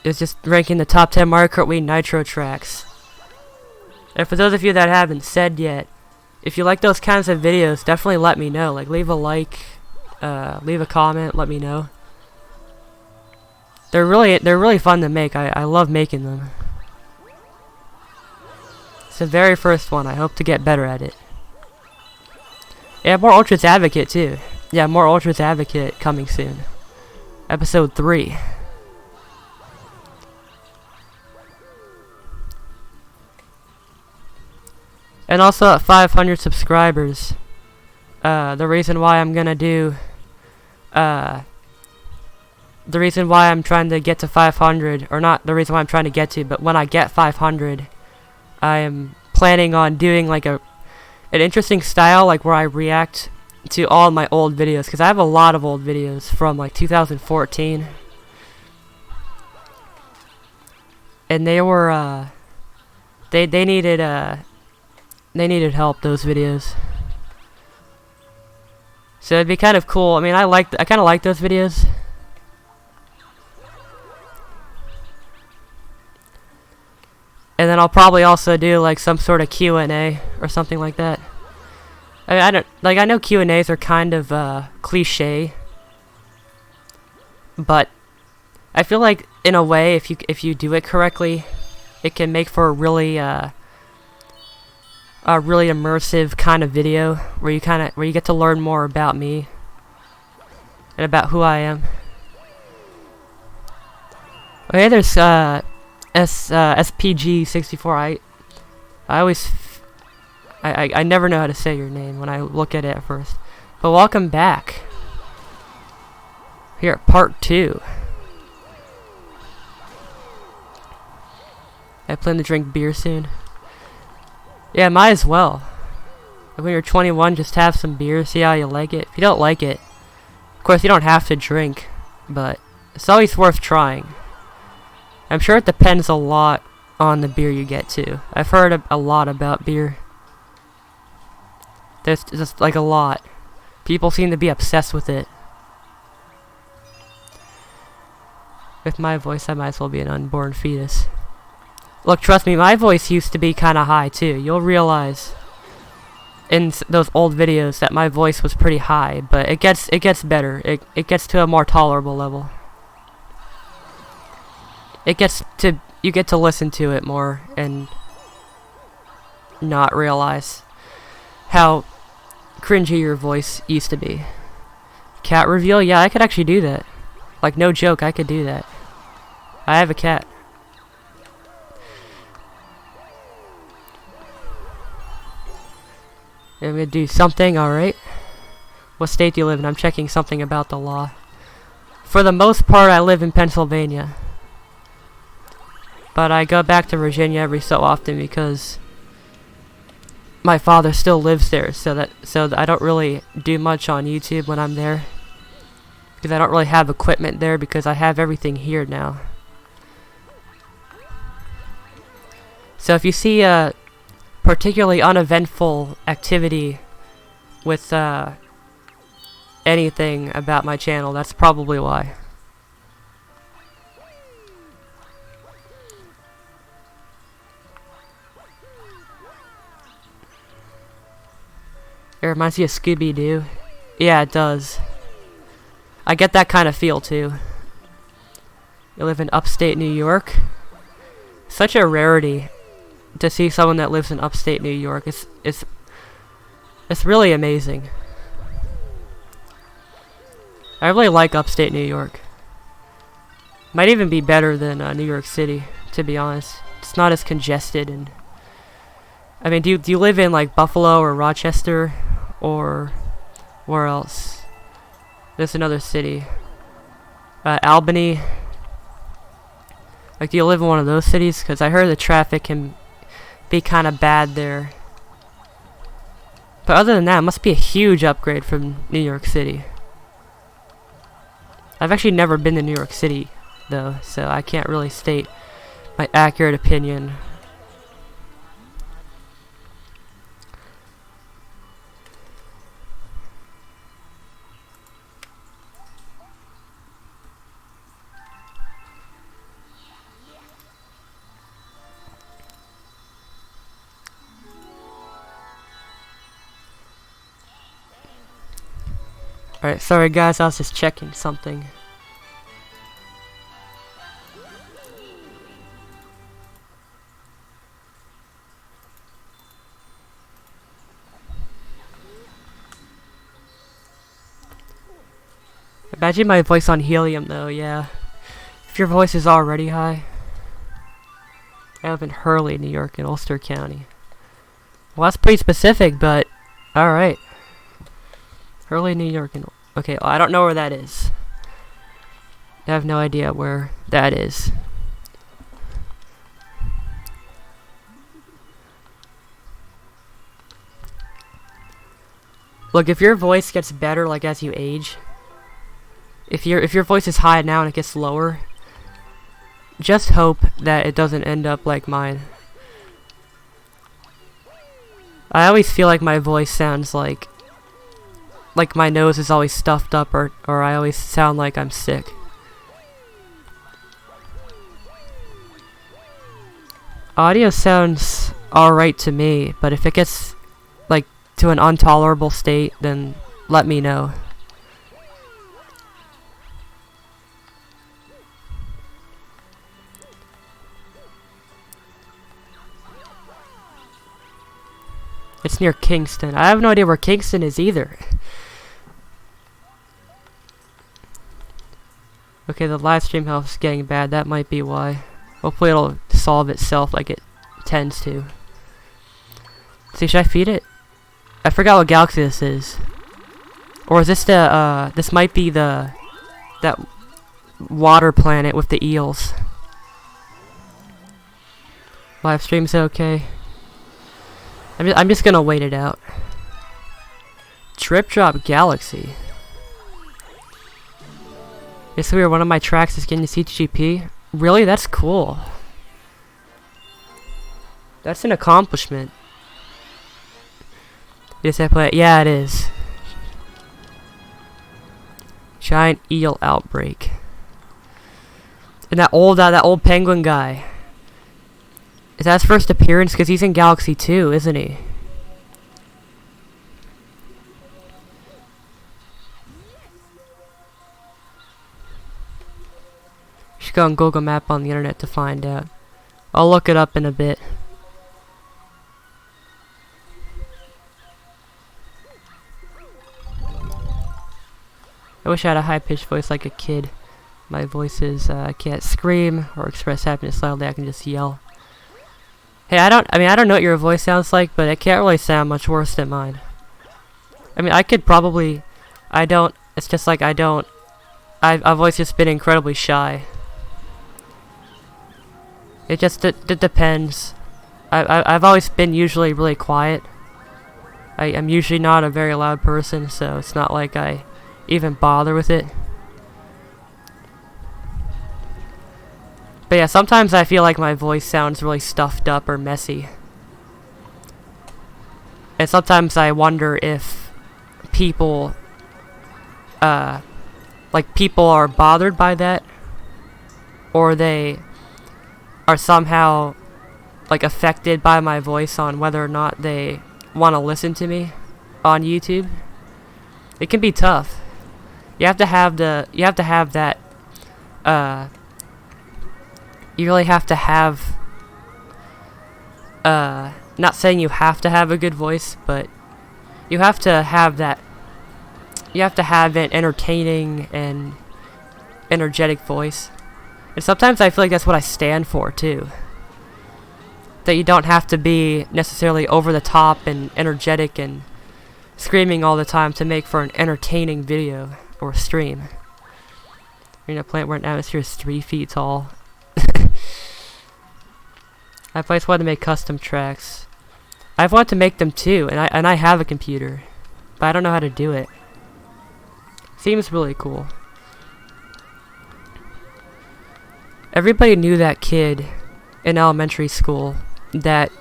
was just ranking the top 10 Mario Kart Wii Nitro tracks. And for those of you that haven't said yet, if you like those kinds of videos, definitely let me know. Like, leave a like, leave a comment, let me know. They're really fun to make. I love making them. It's the very first one. I hope to get better at it. Yeah, more Ultra's Advocate too. Yeah, more Ultra's Advocate coming soon. Episode 3. And also at 500 subscribers, the reason why I'm gonna do, the reason why I'm trying to get to 500, or not the reason why I'm trying to get to, but when I get 500, I am planning on doing like an interesting style, like where I react to all my old videos, because I have a lot of old videos from like 2014, and they were they needed help, those videos. So it'd be kind of cool. I mean, I kind of like those videos. And then I'll probably also do like some sort of Q&A or something like that. I mean, I know Q&As are kind of cliche, but I feel like in a way, if you do it correctly, it can make for a really a really immersive kind of video where you get to learn more about me and about who I am. Okay, there's SPG64. I never know how to say your name when I look at it at first. But welcome back. Here at part 2. I plan to drink beer soon. Yeah, might as well. Like when you're 21, just have some beer, see how you like it. If you don't like it, of course you don't have to drink, but it's always worth trying. I'm sure it depends a lot on the beer you get too. I've heard a lot about beer. There's just like a lot. People seem to be obsessed with it. With my voice, I might as well be an unborn fetus. Look, trust me, my voice used to be kind of high too. You'll realize in those old videos that my voice was pretty high, but it gets better. It gets to a more tolerable level. You get to listen to it more and not realize how cringy your voice used to be. Cat reveal? Yeah, I could actually do that. Like, no joke, I could do that. I have a cat. I'm gonna do something, alright. What state do you live in? I'm checking something about the law. For the most part, I live in Pennsylvania. But I go back to Virginia every so often because my father still lives there, so I don't really do much on YouTube when I'm there. Because I don't really have equipment there because I have everything here now. So if you see a particularly uneventful activity with anything about my channel, that's probably why. It reminds me of Scooby-Doo. Yeah, it does. I get that kind of feel too. You live in upstate New York? Such a rarity to see someone that lives in upstate New York. It's really amazing. I really like upstate New York. Might even be better than New York City, to be honest. It's not as congested, and I mean, do you live in like Buffalo or Rochester or where else? There's another city. Albany. Like, do you live in one of those cities? Because I heard the traffic can be kind of bad there. But other than that, it must be a huge upgrade from New York City. I've actually never been to New York City, though, so I can't really state my accurate opinion. Alright, sorry guys, I was just checking something. Imagine my voice on helium though, yeah. If your voice is already high. I live in Hurley, New York, in Ulster County. Well, that's pretty specific, but alright. Hurley, New York, and okay, well, I don't know where that is. I have no idea where that is. Look, if your voice gets better like as you age, if your voice is high now and it gets lower, just hope that it doesn't end up like mine. I always feel like my voice sounds like my nose is always stuffed up, or I always sound like I'm sick. Audio sounds alright to me, but if it gets like to an intolerable state, then let me know. It's near Kingston. I have no idea where Kingston is either. Okay, the live stream health is getting bad. That might be why. Hopefully it'll solve itself like it tends to. See, should I feed it? I forgot what galaxy this is. Or is this the, this might be that water planet with the eels. Live stream's okay. I'm just gonna wait it out. Trip Drop Galaxy. It's weird, one of my tracks is getting to CTGP. Really? That's cool. That's an accomplishment. Yes, I play it. Yeah, it is. Giant eel outbreak. And that old penguin guy. Is that his first appearance? Because he's in Galaxy 2, isn't he? You should go on Google Map on the internet to find out. I'll look it up in a bit. I wish I had a high-pitched voice like a kid. My voice is, I can't scream or express happiness loudly, I can just yell. Hey, I don't know what your voice sounds like, but it can't really sound much worse than mine. I mean, I could probably, it's just like I've always just been incredibly shy. It just, it depends. I've always been usually really quiet. I'm usually not a very loud person, so it's not like I even bother with it. But yeah, sometimes I feel like my voice sounds really stuffed up or messy. And sometimes I wonder if people, people are bothered by that, or they are somehow, like, affected by my voice on whether or not they want to listen to me on YouTube. It can be tough. You have to have that, you really have to have, not saying you have to have a good voice, but you have to have that, you have to have an entertaining and energetic voice. And sometimes I feel like that's what I stand for, too. That you don't have to be necessarily over the top and energetic and screaming all the time to make for an entertaining video or stream. You're in a planet where an atmosphere is 3 feet tall. I've always wanted to make custom tracks. I've wanted to make them too, and I have a computer, but I don't know how to do it. Seems really cool. Everybody knew that kid in elementary school that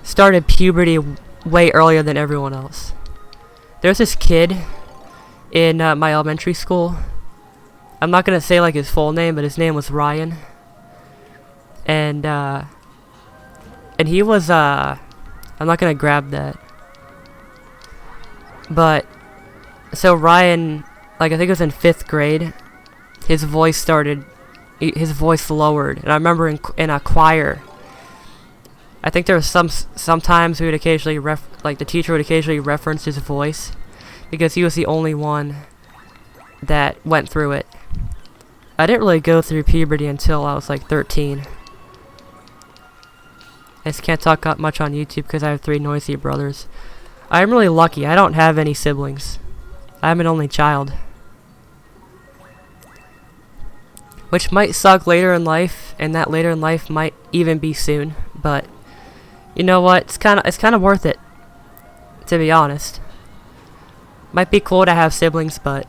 started puberty way earlier than everyone else. There's this kid in my elementary school. I'm not gonna say like his full name, but his name was Ryan. And he was I'm not gonna grab that. But so Ryan, like I think it was in 5th grade, his voice lowered, and I remember in a choir, I think there was sometimes we would occasionally the teacher would occasionally reference his voice because he was the only one that went through it. I didn't really go through puberty until I was like 13. I just can't talk up much on YouTube because I have 3 noisy brothers. I'm really lucky. I don't have any siblings. I'm an only child. Which might suck later in life, and that later in life might even be soon, but you know what? It's kind of worth it, to be honest. Might be cool to have siblings, but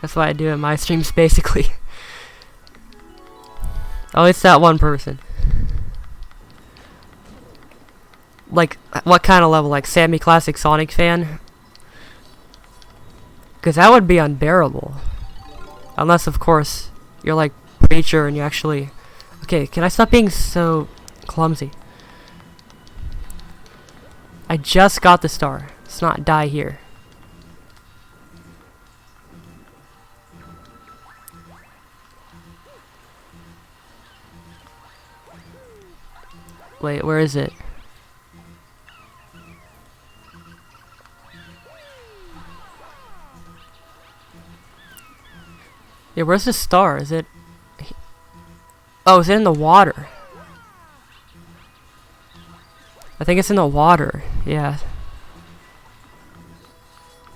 that's what I do in my streams, basically. Oh, it's that one person. Like, what kind of level? Like, Sammy Classic Sonic fan? Because that would be unbearable. Unless, of course, you're like Preacher and you actually... Okay, can I stop being so clumsy? I just got the star. Let's not die here. Wait, where is it? Yeah, where's the star? Is it... Oh, is it in the water? I think it's in the water, yeah.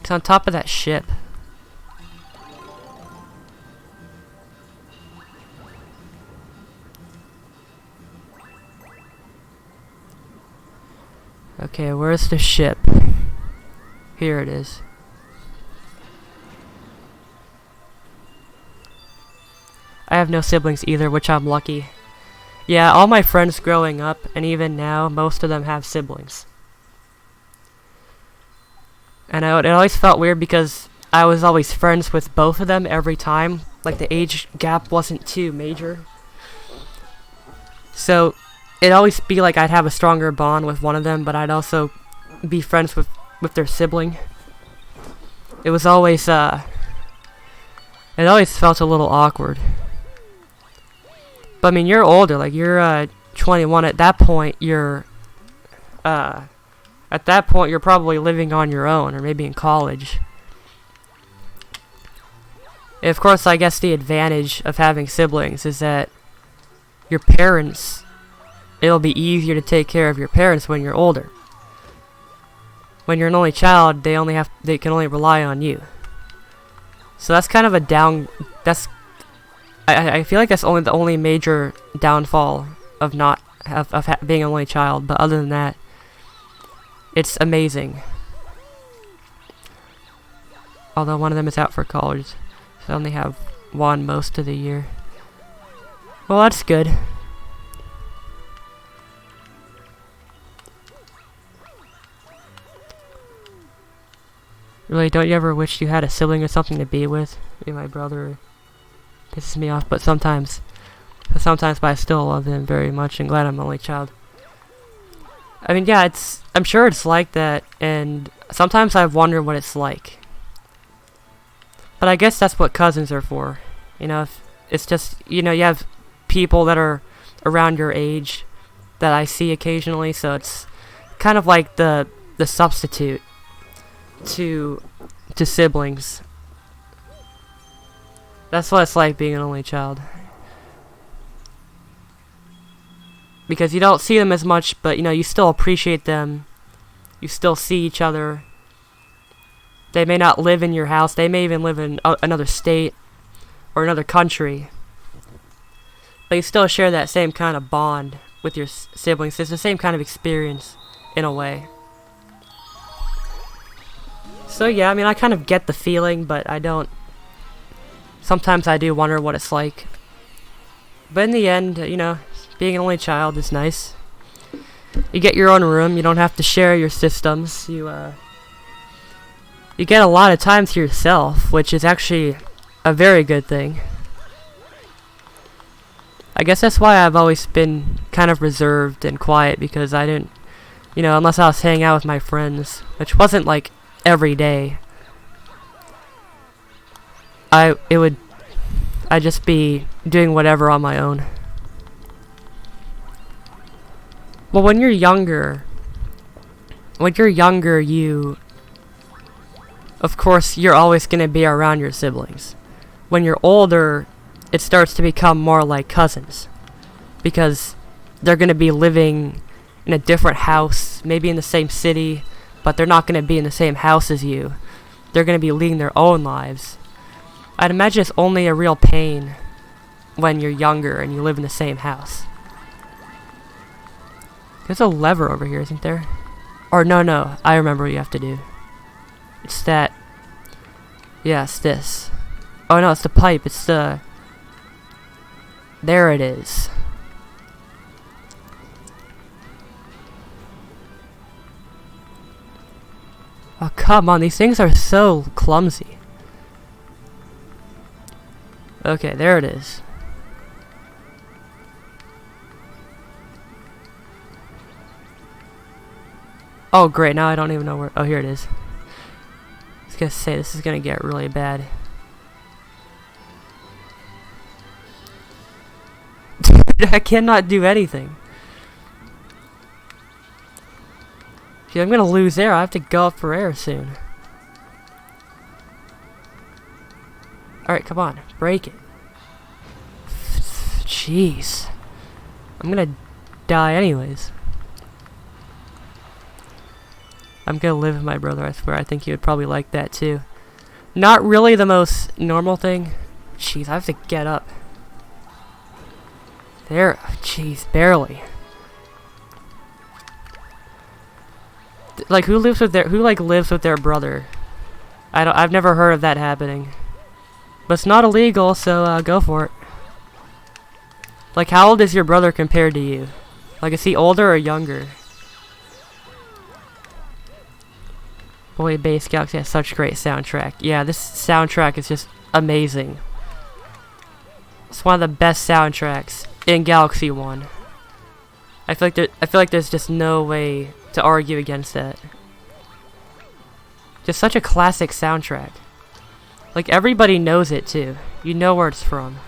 It's on top of that ship. Okay, where's the ship? Here it is. I have no siblings either, which I'm lucky. Yeah, all my friends growing up, and even now, most of them have siblings. And it always felt weird because I was always friends with both of them every time. Like, the age gap wasn't too major. So, it'd always be like I'd have a stronger bond with one of them, but I'd also be friends with their sibling. It was always, it always felt a little awkward. But I mean, you're older, like you're 21 at that point. You're probably living on your own, or maybe in college. And of course, I guess the advantage of having siblings is that your parents, it'll be easier to take care of your parents when you're older. When you're an only child, they can only rely on you. So that's kind of a I feel like that's the only major downfall of being an only child, but other than that, it's amazing. Although one of them is out for college, so I only have one most of the year. Well, that's good. Really, don't you ever wish you had a sibling or something to be with? Maybe my brother pisses me off, but sometimes but I still love him very much and glad I'm an only child. I mean, yeah, I'm sure it's like that, and sometimes I've wondered what it's like. But I guess that's what cousins are for. You know, it's just, you know, you have people that are around your age that I see occasionally, so it's kind of like the substitute to siblings. That's what it's like being an only child. Because you don't see them as much, but you know, you still appreciate them. You still see each other. They may not live in your house. They may even live in another state or another country. But you still share that same kind of bond with your siblings. It's the same kind of experience in a way. So yeah, I mean, I kind of get the feeling, but I don't. Sometimes I do wonder what it's like. But in the end, you know, being an only child is nice. You get your own room. You don't have to share your systems. You get a lot of time to yourself, which is actually a very good thing. I guess that's why I've always been kind of reserved and quiet, because I didn't, you know, unless I was hanging out with my friends, which wasn't like every day. I'd just be doing whatever on my own. Well, when you're younger, of course, you're always going to be around your siblings. When you're older, it starts to become more like cousins, because they're going to be living in a different house, maybe in the same city, but they're not going to be in the same house as you. They're going to be leading their own lives. I'd imagine it's only a real pain when you're younger and you live in the same house. There's a lever over here, isn't there? Or no, I remember what you have to do. It's that. Yeah, it's this. Oh no, it's the pipe. It's the. There it is. Oh, come on, these things are so clumsy. Okay, there it is. Oh, great, now I don't even know where... Oh, here it is. I was gonna say, this is gonna get really bad. I cannot do anything. Gee, I'm gonna lose air. I have to go up for air soon. Alright, come on. Break it. Jeez. I'm gonna die anyways. I'm gonna live with my brother, I swear. I think he would probably like that too. Not really the most normal thing. Jeez, I have to get up. There. Jeez, barely. Like, who lives with their brother? I've never heard of that happening. But it's not illegal, so go for it. Like, how old is your brother compared to you? Like, is he older or younger? Boy, Base Galaxy has such great soundtrack. Yeah, this soundtrack is just amazing. It's one of the best soundtracks in Galaxy 1. I feel like there's just no way to argue against that. Just such a classic soundtrack. Like, everybody knows it too. You know where it's from.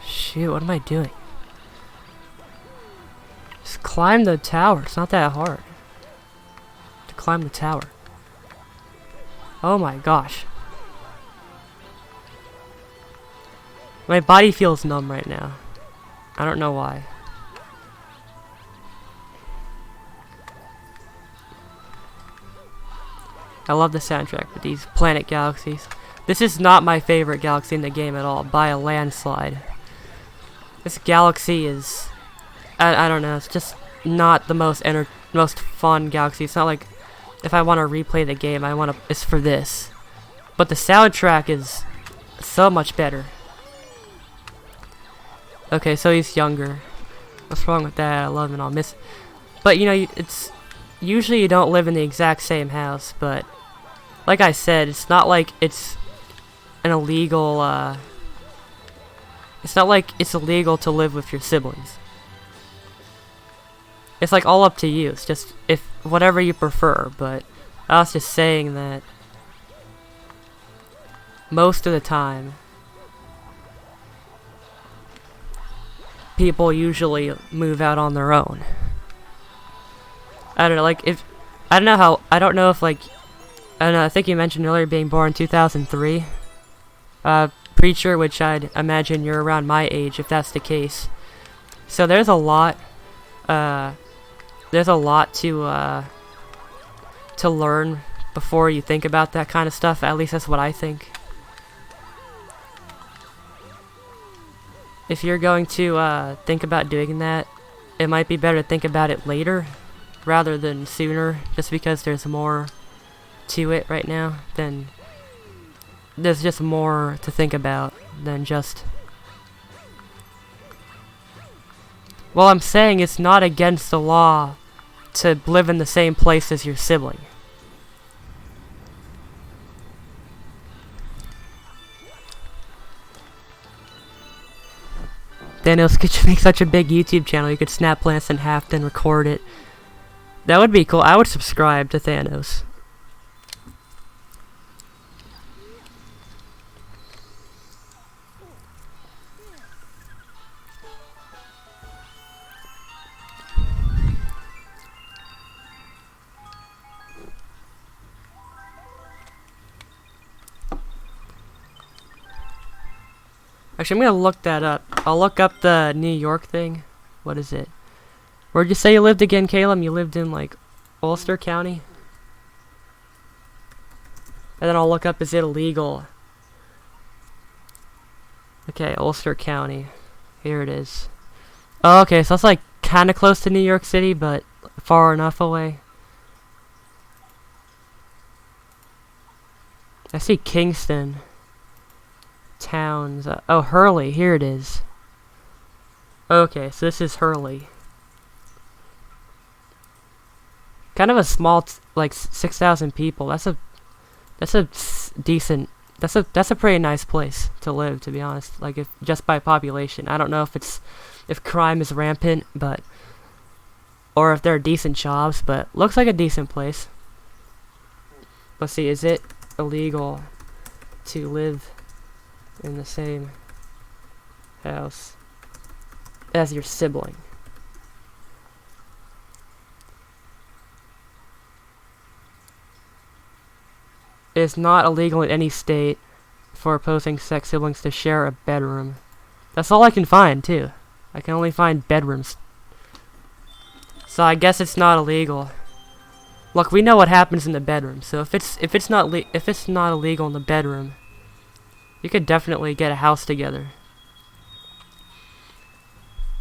Shoot, what am I doing? Just climb the tower. It's not that hard to climb the tower. Oh my gosh. My body feels numb right now. I don't know why. I love the soundtrack with these Planet Galaxies. This is not my favorite galaxy in the game at all, by a landslide. This galaxy is, I don't know, it's just not the most fun galaxy. It's not like if I want to replay the game, it's for this. But the soundtrack is so much better. Okay, so he's younger. What's wrong with that? I love him and I'll miss. But you know, it's usually you don't live in the exact same house. But like I said, it's not like it's an illegal. It's not like it's illegal to live with your siblings. It's like all up to you. It's just if whatever you prefer. But I was just saying that most of the time, people usually move out on their own. I don't know, like I don't know if like, I don't know, I think you mentioned earlier being born in 2003. Preacher, which I'd imagine you're around my age if that's the case. So there's a lot to learn before you think about that kind of stuff. At least that's what I think. If you're going to think about doing that, it might be better to think about it later rather than sooner, just because there's more to it right now than there's just more to think about than just. Well, I'm saying it's not against the law to live in the same place as your sibling. Thanos could make such a big YouTube channel. You could snap plants in half, then record it. That would be cool. I would subscribe to Thanos. Actually, I'm gonna look that up. I'll look up the New York thing. What is it? Where'd you say you lived again, Caleb? You lived in, like, Ulster County? And then I'll look up, is it illegal? Okay, Ulster County. Here it is. Oh, okay, so that's, like, kinda close to New York City, but far enough away. I see Kingston. Towns. Oh, Hurley. Here it is. Okay, so this is Hurley. Kind of a small, like 6,000 people. That's a decent that's a pretty nice place to live, to be honest. Like, if just by population. I don't know if crime is rampant, but or if there are decent jobs, but looks like a decent place. Let's see, is it illegal to live in the same house as your sibling? It is not illegal in any state for opposing sex siblings to share a bedroom. That's all I can find, too. I can only find bedrooms. So I guess it's not illegal. Look, we know what happens in the bedroom. So if it's not illegal in the bedroom, you could definitely get a house together.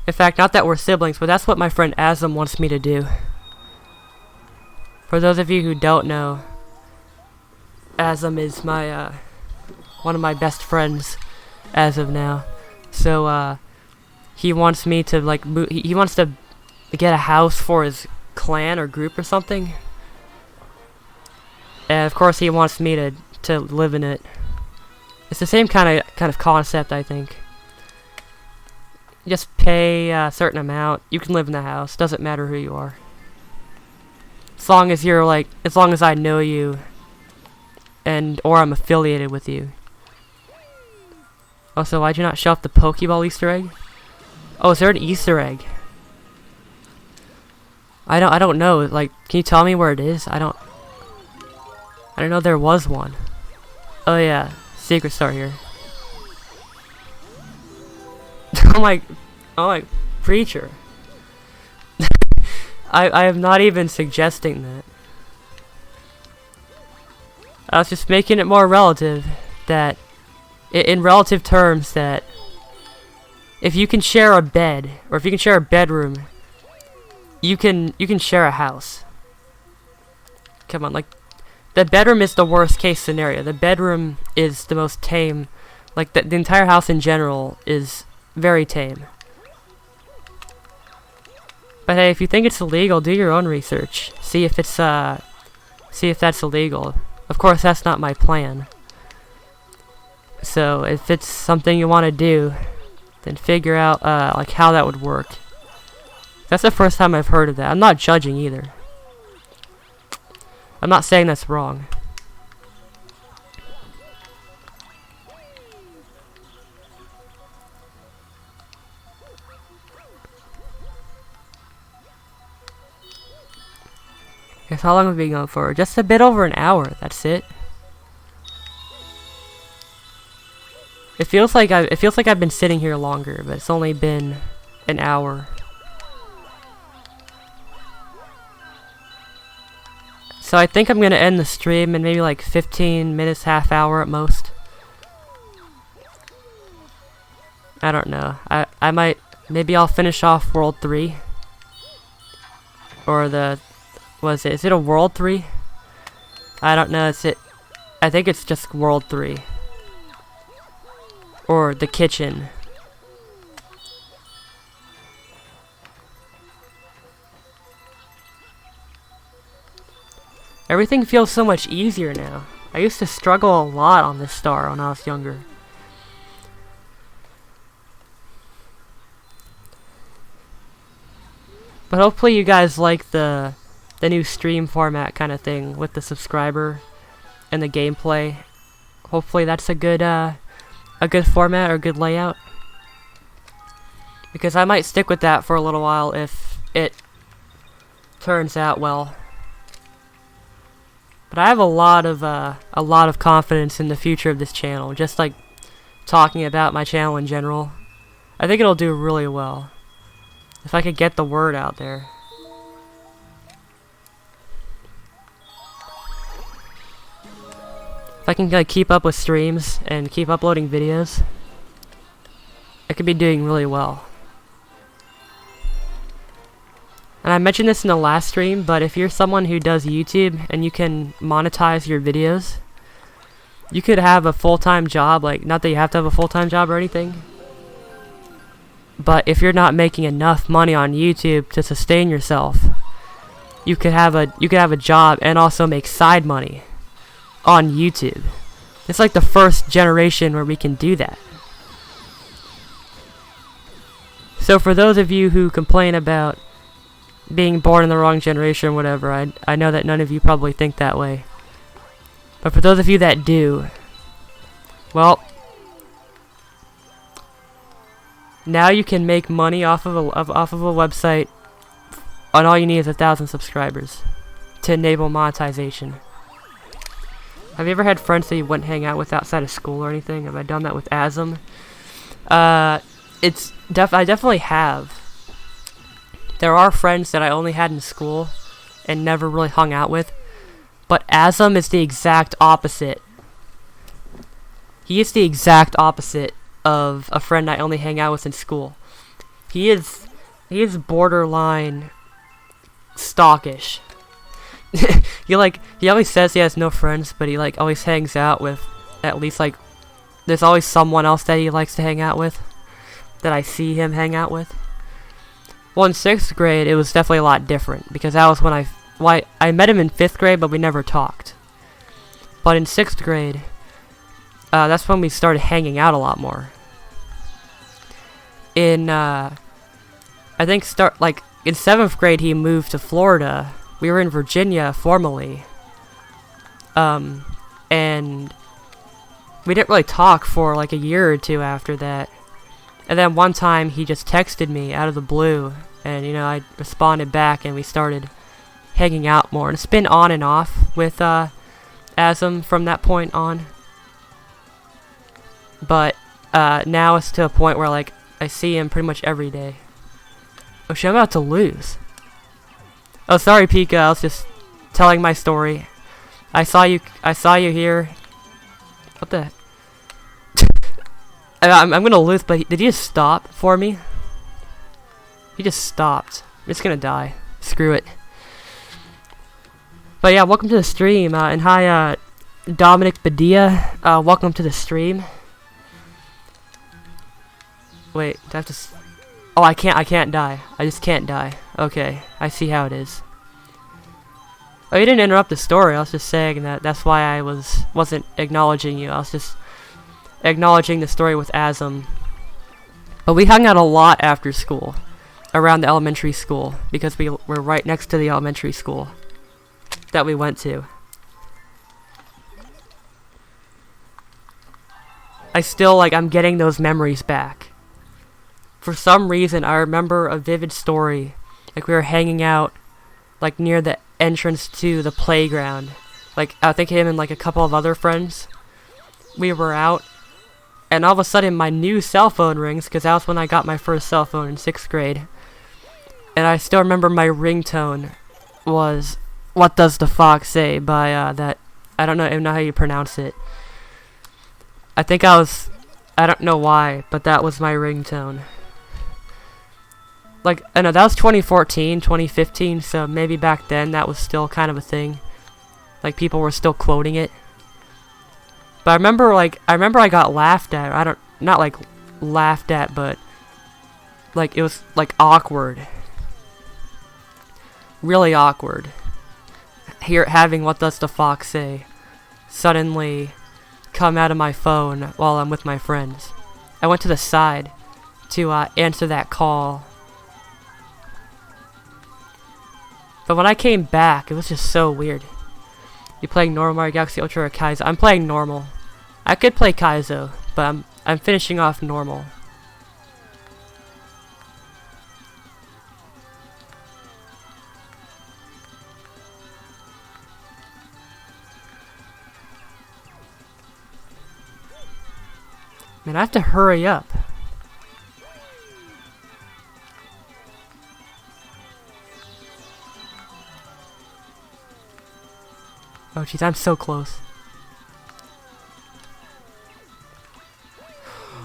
In fact, not that we're siblings, but that's what my friend Azam wants me to do. For those of you who don't know, Azam is my one of my best friends as of now. So he wants me to like he wants to get a house for his clan or group or something. And of course he wants me to live in it. It's the same kind of concept, I think. Just pay a certain amount. You can live in the house. Doesn't matter who you are. As long as I know you, or I'm affiliated with you. Also, why'd you not show up the Pokeball Easter egg? Oh, is there an Easter egg? I don't know. Like, can you tell me where it is? I don't know there was one. Oh yeah, secret star here. Oh my, preacher. I am not even suggesting that. I was just making it more relative that, in relative terms, that if you can share a bed, or if you can share a bedroom, you can share a house. Come on, like, the bedroom is the worst case scenario. The bedroom is the most tame. Like, the entire house in general is very tame. But hey, if you think it's illegal, do your own research. See if that's illegal. Of course, that's not my plan. So, if it's something you want to do, then figure out, like, how that would work. That's the first time I've heard of that. I'm not judging either. I'm not saying that's wrong. Guess how long have we been going for? Just a bit over an hour. That's it. It feels like I've been sitting here longer, but it's only been an hour. So I think I'm gonna end the stream in maybe like 15 minutes, half hour at most. I don't know. I might, maybe I'll finish off World 3. Or is it a World 3? I don't know, I think it's just World 3. Or the kitchen. Everything feels so much easier now. I used to struggle a lot on this star when I was younger. But hopefully you guys like the new stream format kind of thing with the subscriber and the gameplay. Hopefully that's a good format or a good layout. Because I might stick with that for a little while if it turns out well. But I have a lot of confidence in the future of this channel. Just like talking about my channel in general, I think it'll do really well if I could get the word out there. If I can like keep up with streams and keep uploading videos, I could be doing really well. And I mentioned this in the last stream, but if you're someone who does YouTube and you can monetize your videos, you could have a full-time job. Like, not that you have to have a full-time job or anything, but if you're not making enough money on YouTube to sustain yourself, you could have a job and also make side money on YouTube. It's like the first generation where we can do that. So for those of you who complain about being born in the wrong generation or whatever, I know that none of you probably think that way. But for those of you that do, well, now you can make money off of a website, and all you need is 1,000 subscribers to enable monetization. Have you ever had friends that you wouldn't hang out with outside of school or anything? Have I done that with Asm? I definitely have. There are friends that I only had in school and never really hung out with, but Asm is the exact opposite. He is the exact opposite of a friend I only hang out with in school. He is borderline stalkish. He always says he has no friends, but he always hangs out with at least there's always someone else that he likes to hang out with, that I see him hang out with. Well, in 6th grade, it was definitely a lot different, because that was when I met him in 5th grade, but we never talked. But in 6th grade, that's when we started hanging out a lot more. In, I think in 7th grade, he moved to Florida. We were in Virginia formally. And we didn't really talk for a year or two after that. And then one time he just texted me out of the blue, and I responded back, and we started hanging out more. And it's been on and off with Asm from that point on. But now it's to a point where I see him pretty much every day. Oh shit, I'm about to lose. Oh, sorry, Pika. I was just telling my story. I saw you here. What the? I'm gonna lose, but did he just stop for me? He just stopped. I'm just gonna die. Screw it. But yeah, welcome to the stream. And hi, Dominic Badia. Welcome to the stream. Wait, do I have to? Oh, I can't die. I just can't die. Okay, I see how it is. Oh, you didn't interrupt the story. I was just saying that's why I wasn't acknowledging you. I was just acknowledging the story with Asm. But we hung out a lot after school, around the elementary school, because we were right next to the elementary school that we went to. I still, I'm getting those memories back. For some reason, I remember a vivid story. We were hanging out, near the entrance to the playground. I think him and, a couple of other friends. We were out, and all of a sudden, my new cell phone rings, because that was when I got my first cell phone in 6th grade. And I still remember my ringtone was "What Does the Fox Say" by, that, I don't know how you pronounce it. I don't know why, but that was my ringtone. I know that was 2014, 2015, so maybe back then that was still kind of a thing. People were still quoting it. But I remember I got laughed at. Not laughed at, but it was awkward. Really awkward. Having "What Does the Fox Say" suddenly come out of my phone while I'm with my friends. I went to the side to answer that call. But when I came back, it was just so weird. You playing normal Mario Galaxy Ultra or Kaizo? I'm playing normal. I could play Kaizo, but I'm finishing off normal. Man, I have to hurry up. Oh jeez, I'm so close.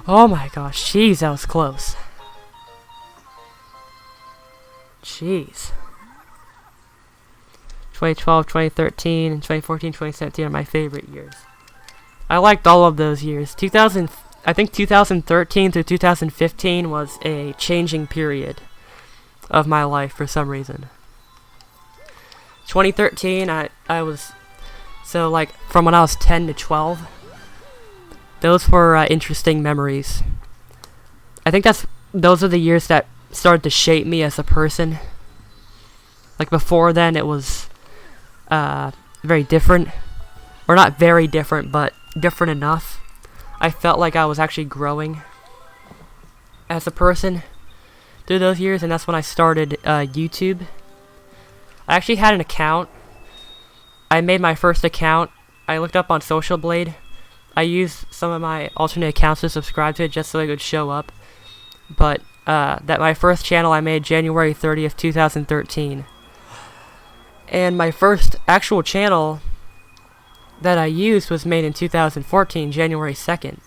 Oh my gosh, jeez, that was close. Jeez. 2012, 2013, and 2014, 2017 are my favorite years. I liked all of those years. I think 2013 through 2015 was a changing period of my life for some reason. 2013, I was... So, from when I was 10 to 12, those were interesting memories. I think those are the years that started to shape me as a person. Like before then, it was very different, or not very different, but different enough. I felt like I was actually growing as a person through those years, and that's when I started YouTube. I actually had an account. I made my first account. I looked up on Social Blade. I used some of my alternate accounts to subscribe to it just so it would show up. But that my first channel I made January 30th, 2013. And my first actual channel that I used was made in 2014, January 2nd.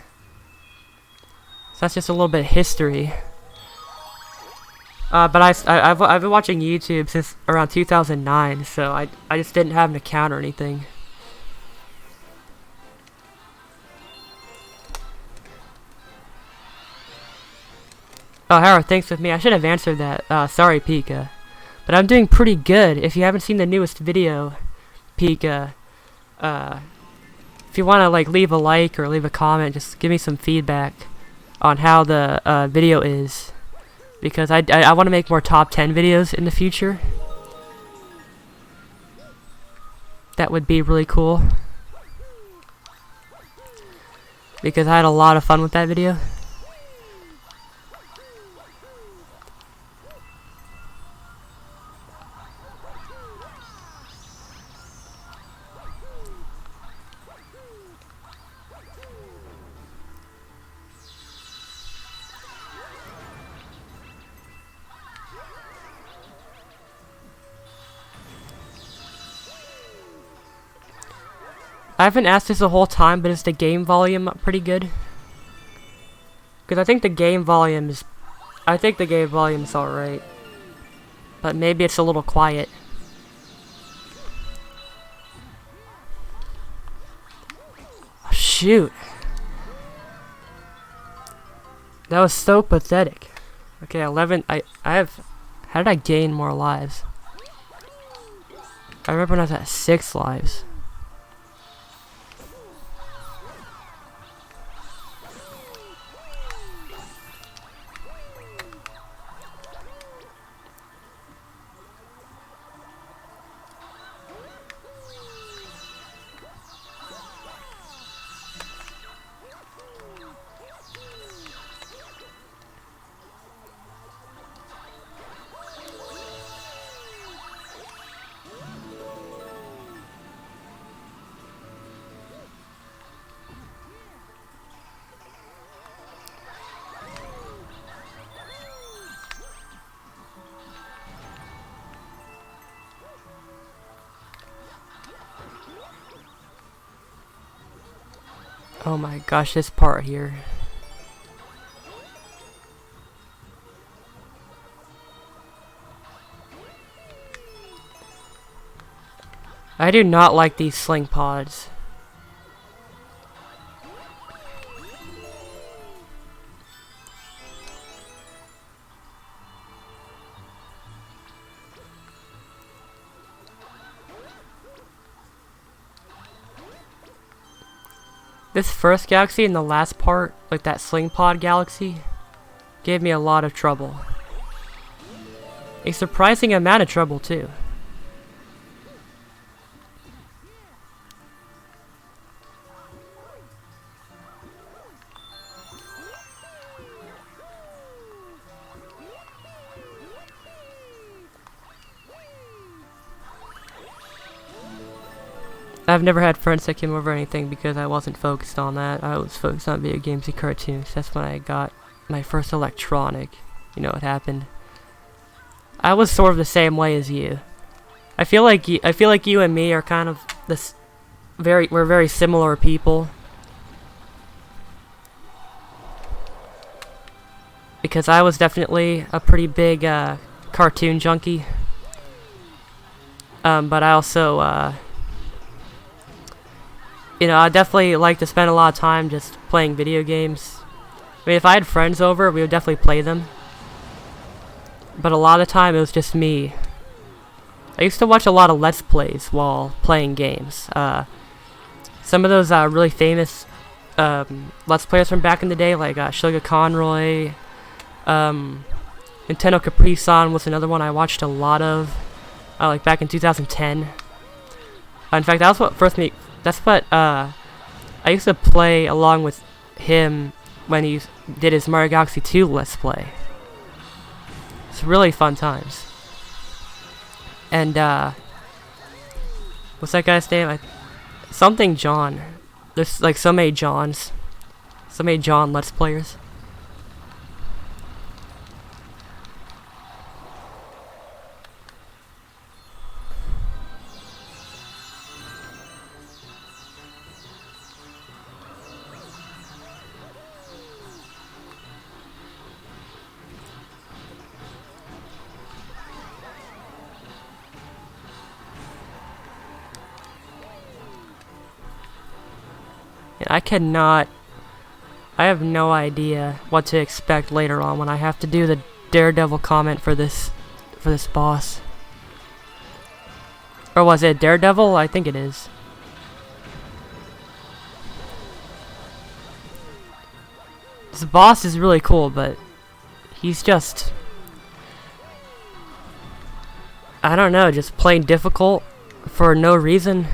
So that's just a little bit of history. But I've been watching YouTube since around 2009, so I just didn't have an account or anything. Oh, Harold, thanks with me. I should have answered that. Sorry, Pika. But I'm doing pretty good. If you haven't seen the newest video, Pika, if you want to like leave a like or leave a comment, just give me some feedback on how the video is. Because I want to make more top 10 videos in the future. That would be really cool. Because I had a lot of fun with that video. I haven't asked this the whole time, but is the game volume pretty good? Because I think the game volume is... alright. But maybe it's a little quiet. Oh, shoot. That was so pathetic. Okay, 11... I have... How did I gain more lives? I remember when I was at 6 lives. Oh my gosh, this part here. I do not like these sling pods. This first galaxy and the last part, like that sling pod galaxy, gave me a lot of trouble. A surprising amount of trouble too. I've never had friends that came over or anything because I wasn't focused on that. I was focused on video games and cartoons. That's when I got my first electronic. You know what happened. I was sort of the same way as you. I feel like you and me are kind of we're very similar people. Because I was definitely a pretty big cartoon junkie. But I also you know, I definitely like to spend a lot of time just playing video games. I mean, if I had friends over, we would definitely play them. But a lot of the time, it was just me. I used to watch a lot of Let's Plays while playing games. Some of those really famous Let's Players from back in the day, like Suga Conroy. Nintendo Capri-san was another one I watched a lot of, like back in 2010. In fact, that was what first me. That's what I used to play along with him when he did his Mario Galaxy 2 Let's Play. It's really fun times. And what's that guy's name? Something John. There's like so many Johns. So many John Let's Players. I have no idea what to expect later on when I have to do the Daredevil comment for this boss. Or was it Daredevil? I think it is. This boss is really cool, but he's just, I don't know, just plain difficult for no reason.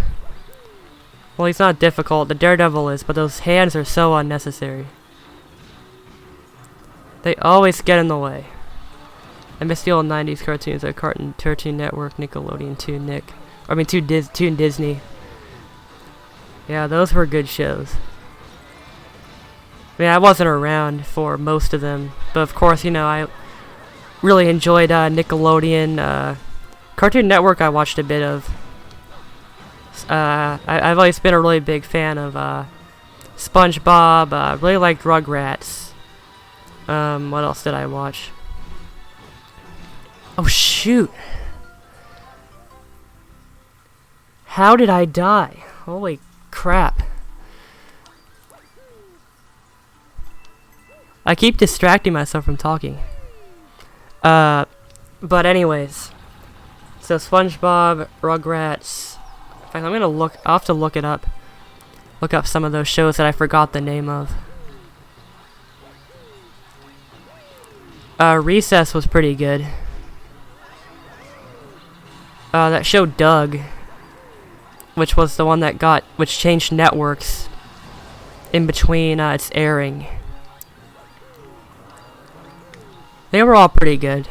Well, he's not difficult, the Daredevil is, but those hands are so unnecessary. They always get in the way. I miss the old 90s cartoons like Cartoon Network, Nickelodeon, Toon Disney. Yeah, those were good shows. I mean, I wasn't around for most of them, but of course, you know, I really enjoyed Nickelodeon. Cartoon Network I watched a bit of. I've always been a really big fan of SpongeBob. Really liked Rugrats. What else did I watch? Oh shoot! How did I die? Holy crap! I keep distracting myself from talking. But anyways, so SpongeBob, Rugrats. In fact, I'll have to look it up. Look up some of those shows that I forgot the name of. Recess was pretty good. That show Doug, which was the one which changed networks in between its airing. They were all pretty good.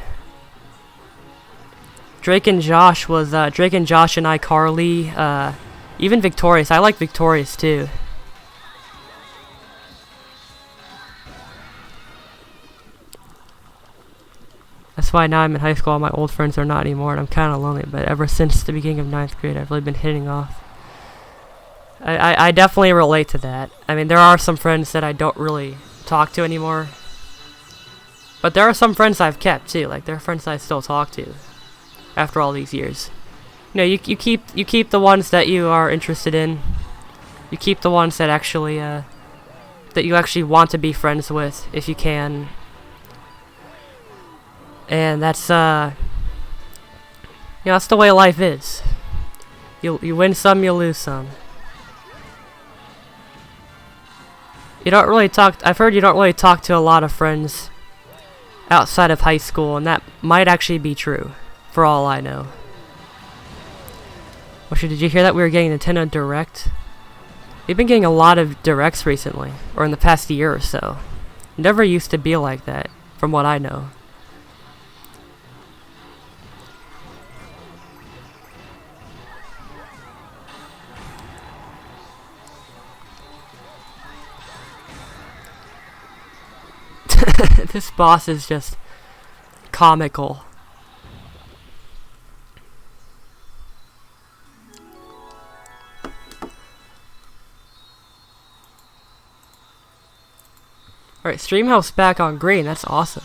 Drake and Josh and iCarly, even Victorious. I like Victorious too. That's why now I'm in high school, all my old friends are not anymore, and I'm kind of lonely, but ever since the beginning of 9th grade, I've really been hitting off. I definitely relate to that. I mean, there are some friends that I don't really talk to anymore, but there are some friends I've kept too, like there are friends I still talk to after all these years. You know, you keep the ones that you are interested in. You keep the ones that actually that you actually want to be friends with, if you can. And that's you know, that's the way life is. You win some, you lose some. You don't really talk. I've heard you don't really talk to a lot of friends outside of high school, and that might actually be true, for all I know. Did you hear that we were getting Nintendo Direct? We've been getting a lot of Directs recently, or in the past year or so. It never used to be like that, from what I know. This boss is just comical. Alright, stream health's back on green. That's awesome.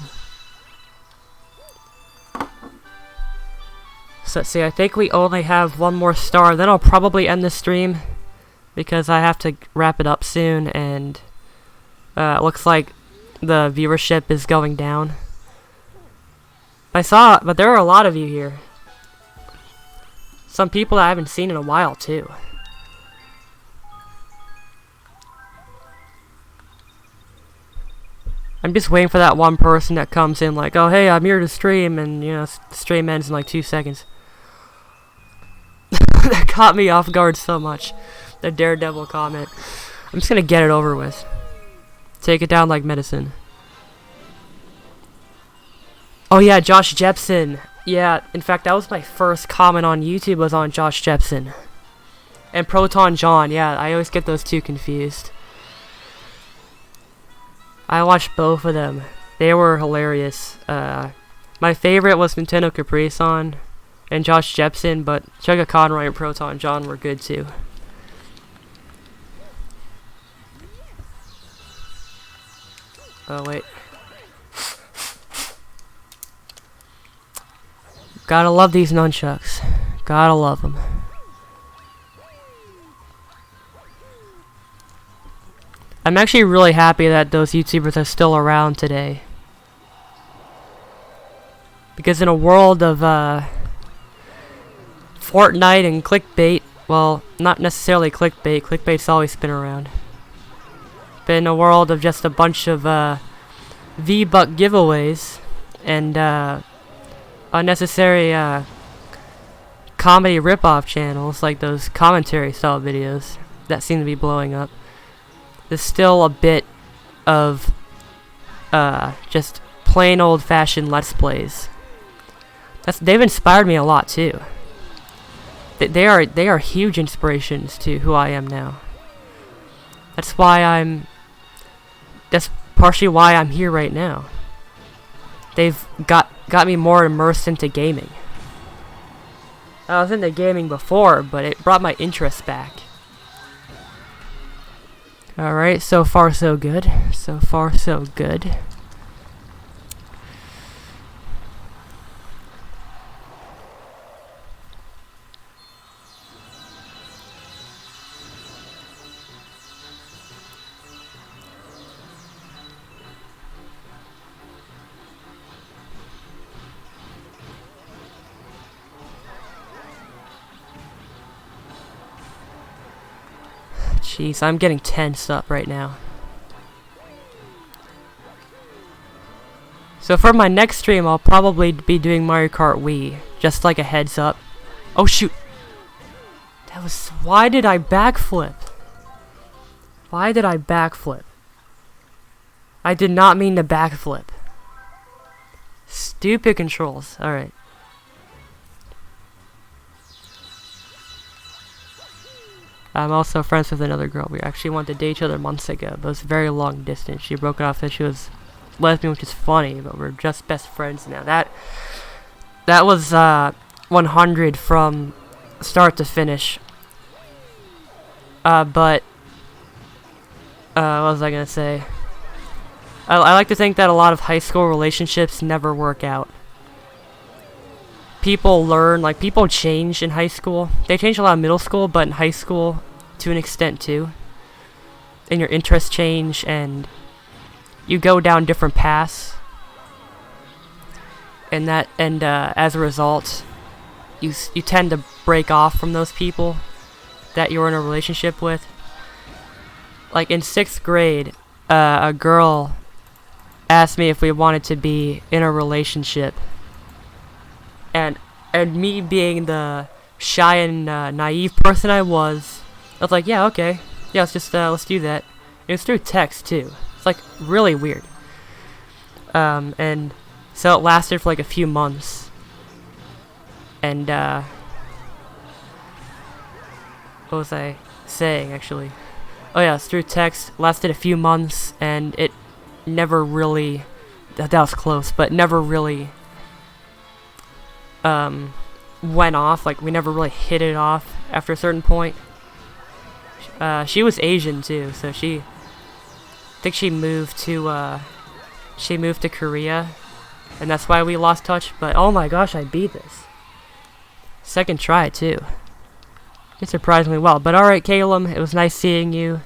So let's see, I think we only have one more star. Then I'll probably end the stream, because I have to wrap it up soon, and it looks like the viewership is going down. But there are a lot of you here. Some people that I haven't seen in a while too. I'm just waiting for that one person that comes in like, oh hey, I'm here to stream, and you know, the stream ends in like 2 seconds. That caught me off guard so much. The Daredevil comment. I'm just gonna get it over with. Take it down like medicine. Oh yeah, Josh Jepson. Yeah, in fact, that was my first comment on YouTube, was on Josh Jepson. And Proton John, yeah, I always get those two confused. I watched both of them. They were hilarious. My favorite was Nintendo Capri San and Josh Jepson, but Chugga Conroy and Proton John were good too. Oh wait. Gotta love these nunchucks. Gotta love them. I'm actually really happy that those YouTubers are still around today. Because in a world of Fortnite and clickbait, well, not necessarily clickbait, clickbait's always been around. But in a world of just a bunch of V-Buck giveaways and unnecessary comedy rip-off channels like those commentary style videos that seem to be blowing up, there's still a bit of just plain old-fashioned Let's Plays. They've inspired me a lot too. They are huge inspirations to who I am now. That's partially why I'm here right now. They've got me more immersed into gaming. I was into gaming before, but it brought my interest back. Alright, so far so good. So far so good. Jeez, I'm getting tensed up right now. So for my next stream, I'll probably be doing Mario Kart Wii, just like a heads up. Oh shoot! Why did I backflip? Why did I backflip? I did not mean to backflip. Stupid controls. Alright. I'm also friends with another girl. We actually wanted to date each other months ago, but it was very long distance. She broke it off that she was lesbian, which is funny, but we're just best friends now. That was 100 from start to finish. But what was I gonna say? I like to think that a lot of high school relationships never work out. People learn, like, people change in high school. They change a lot in middle school, but in high school, to an extent too. And your interests change, and you go down different paths. And as a result, you tend to break off from those people that you're in a relationship with. Like in 6th grade, a girl asked me if we wanted to be in a relationship. And me being the shy and naive person I was like, yeah, okay. Yeah, let's do that. And it was through text, too. It's, like, really weird. And so it lasted for, like, a few months. And, what was I saying, actually? Oh, yeah, it's through text. Lasted a few months, and it never really... That was close, but never really... went off. Like, we never really hit it off after a certain point. She was Asian too, so I think she moved to Korea, and that's why we lost touch. But oh my gosh, I beat this. Second try too. Did surprisingly well. But alright, Caleb, it was nice seeing you.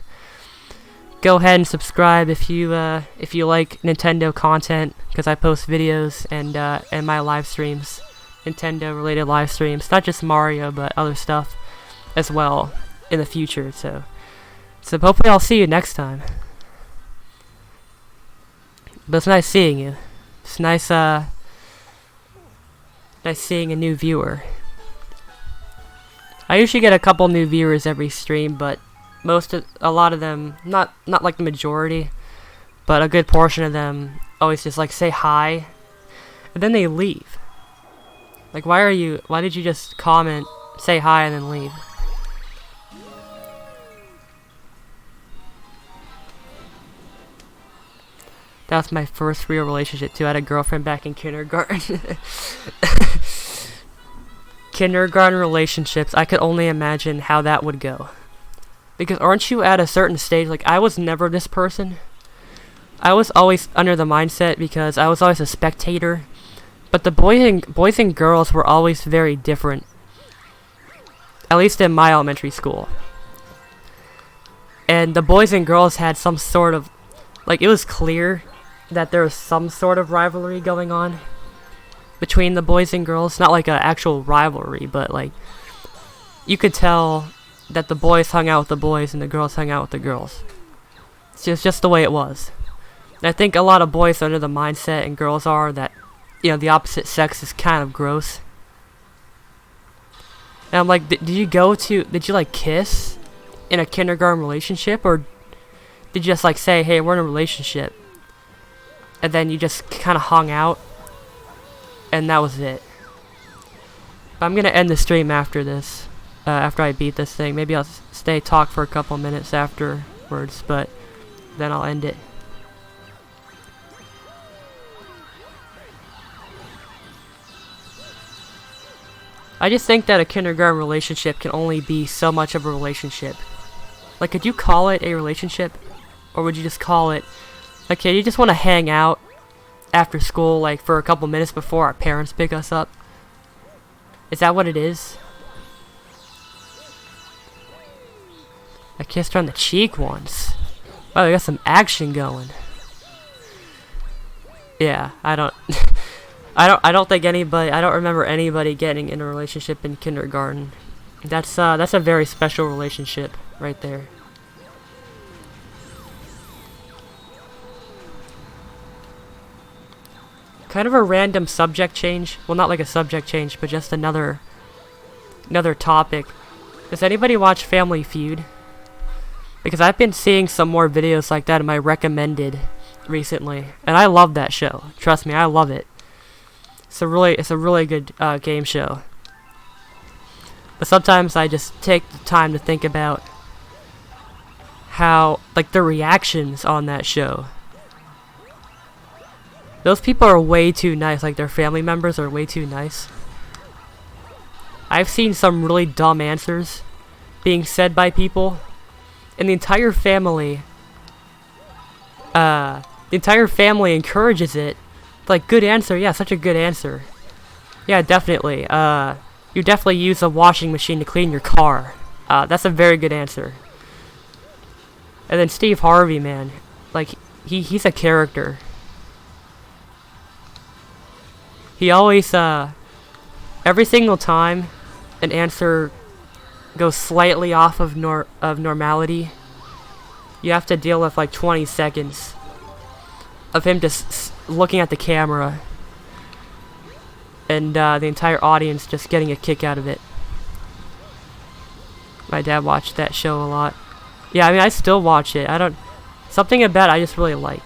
Go ahead and subscribe if you like Nintendo content, because I post videos and my live streams. Nintendo related live streams, not just Mario but other stuff as well in the future, so hopefully I'll see you next time. But it's nice seeing you. It's nice seeing a new viewer. I usually get a couple new viewers every stream, but a lot of them, not like the majority, but a good portion of them always just like say hi, and then they leave. Like, why did you just comment, say hi, and then leave? That was my first real relationship too. I had a girlfriend back in kindergarten. Kindergarten relationships, I could only imagine how that would go. Because aren't you at a certain stage, like I was never this person. I was always under the mindset because I was always a spectator. But the boys and girls were always very different. At least in my elementary school. And the boys and girls had some sort of, like, it was clear that there was some sort of rivalry going on between the boys and girls. Not like an actual rivalry, but like, you could tell that the boys hung out with the boys and the girls hung out with the girls. It's just the way it was. And I think a lot of boys are under the mindset, and girls are, that, you know, the opposite sex is kind of gross. And I'm like, did you like kiss in a kindergarten relationship, or did you just like say, hey, we're in a relationship, and then you just kind of hung out, and that was it? I'm gonna end the stream after this, after I beat this thing. Maybe I'll talk for a couple minutes afterwards, but then I'll end it. I just think that a kindergarten relationship can only be so much of a relationship. Like, could you call it a relationship? Or would you just call it, okay, you just want to hang out after school, like, for a couple minutes before our parents pick us up? Is that what it is? I kissed her on the cheek once. Oh, they got some action going. Yeah, I don't remember anybody getting in a relationship in kindergarten. That's a very special relationship right there. Kind of a random subject change. Well, not like a subject change, but just another topic. Does anybody watch Family Feud? Because I've been seeing some more videos like that in my recommended recently, and I love that show. Trust me, I love it. It's a really good game show. But sometimes I just take the time to think about how, like, the reactions on that show. Those people are way too nice. Like, their family members are way too nice. I've seen some really dumb answers being said by people, and the entire family encourages it. Like, good answer, yeah, such a good answer. Yeah, definitely. You definitely use a washing machine to clean your car. That's a very good answer. And then Steve Harvey, man, like, he's a character. He always, every single time an answer goes slightly off of normality, you have to deal with like 20 seconds of him just looking at the camera, and the entire audience just getting a kick out of it. My dad watched that show a lot. Yeah, I mean, I still watch it. Something about it I just really like.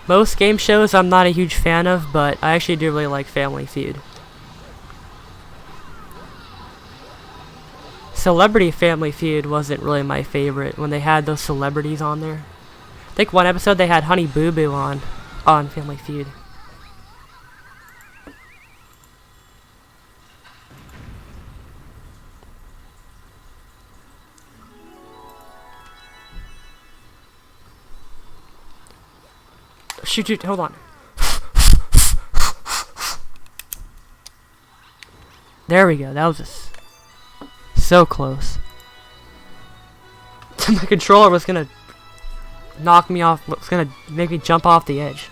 Most game shows I'm not a huge fan of, but I actually do really like Family Feud. Celebrity Family Feud wasn't really my favorite when they had those celebrities on there. I think one episode they had Honey Boo Boo on Family Feud. Shoot, hold on. There we go, that was just so close. My controller was gonna knock me off, was gonna make me jump off the edge.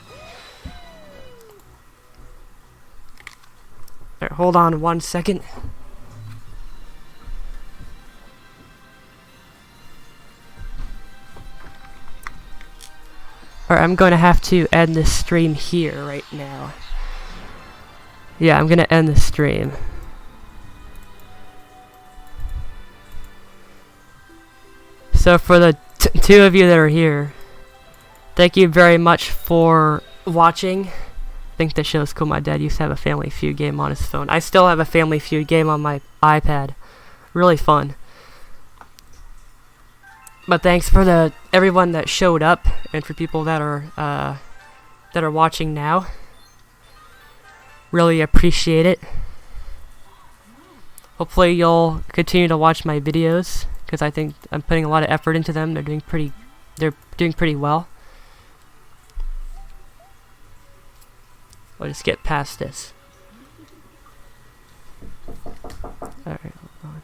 Alright, hold on 1 second. Alright, I'm going to have to end this stream here right now. Yeah, I'm going to end the stream. So for the two of you that are here, thank you very much for watching. I think this show's cool. My dad used to have a Family Feud game on his phone. I still have a Family Feud game on my iPad. Really fun. But thanks for everyone that showed up, and for people that are watching now. Really appreciate it. Hopefully you'll continue to watch my videos, because I think I'm putting a lot of effort into them. They're doing pretty well. I'll just get past this. Alright, hold on.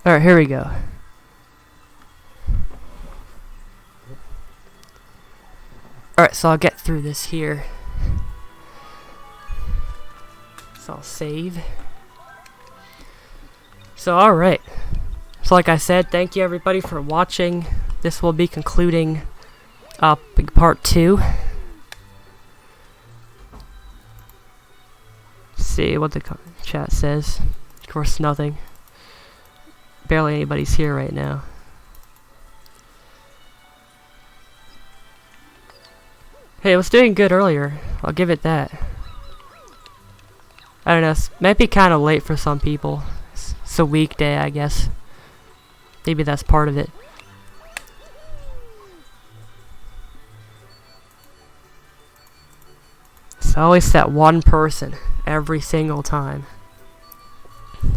Alright, here we go. Alright, so I'll get through this here. So I'll save. So alright. So like I said, thank you everybody for watching. This will be concluding part 2. Let's see what the chat says. Of course, nothing. Barely anybody's here right now. Hey, it was doing good earlier. I'll give it that. I don't know, it might be kind of late for some people. It's a weekday, I guess. Maybe that's part of it. It's always that one person every single time.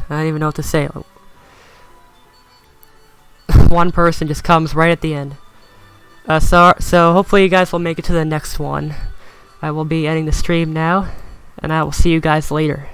I don't even know what to say. One person just comes right at the end. So hopefully you guys will make it to the next one. I will be ending the stream now, and I will see you guys later.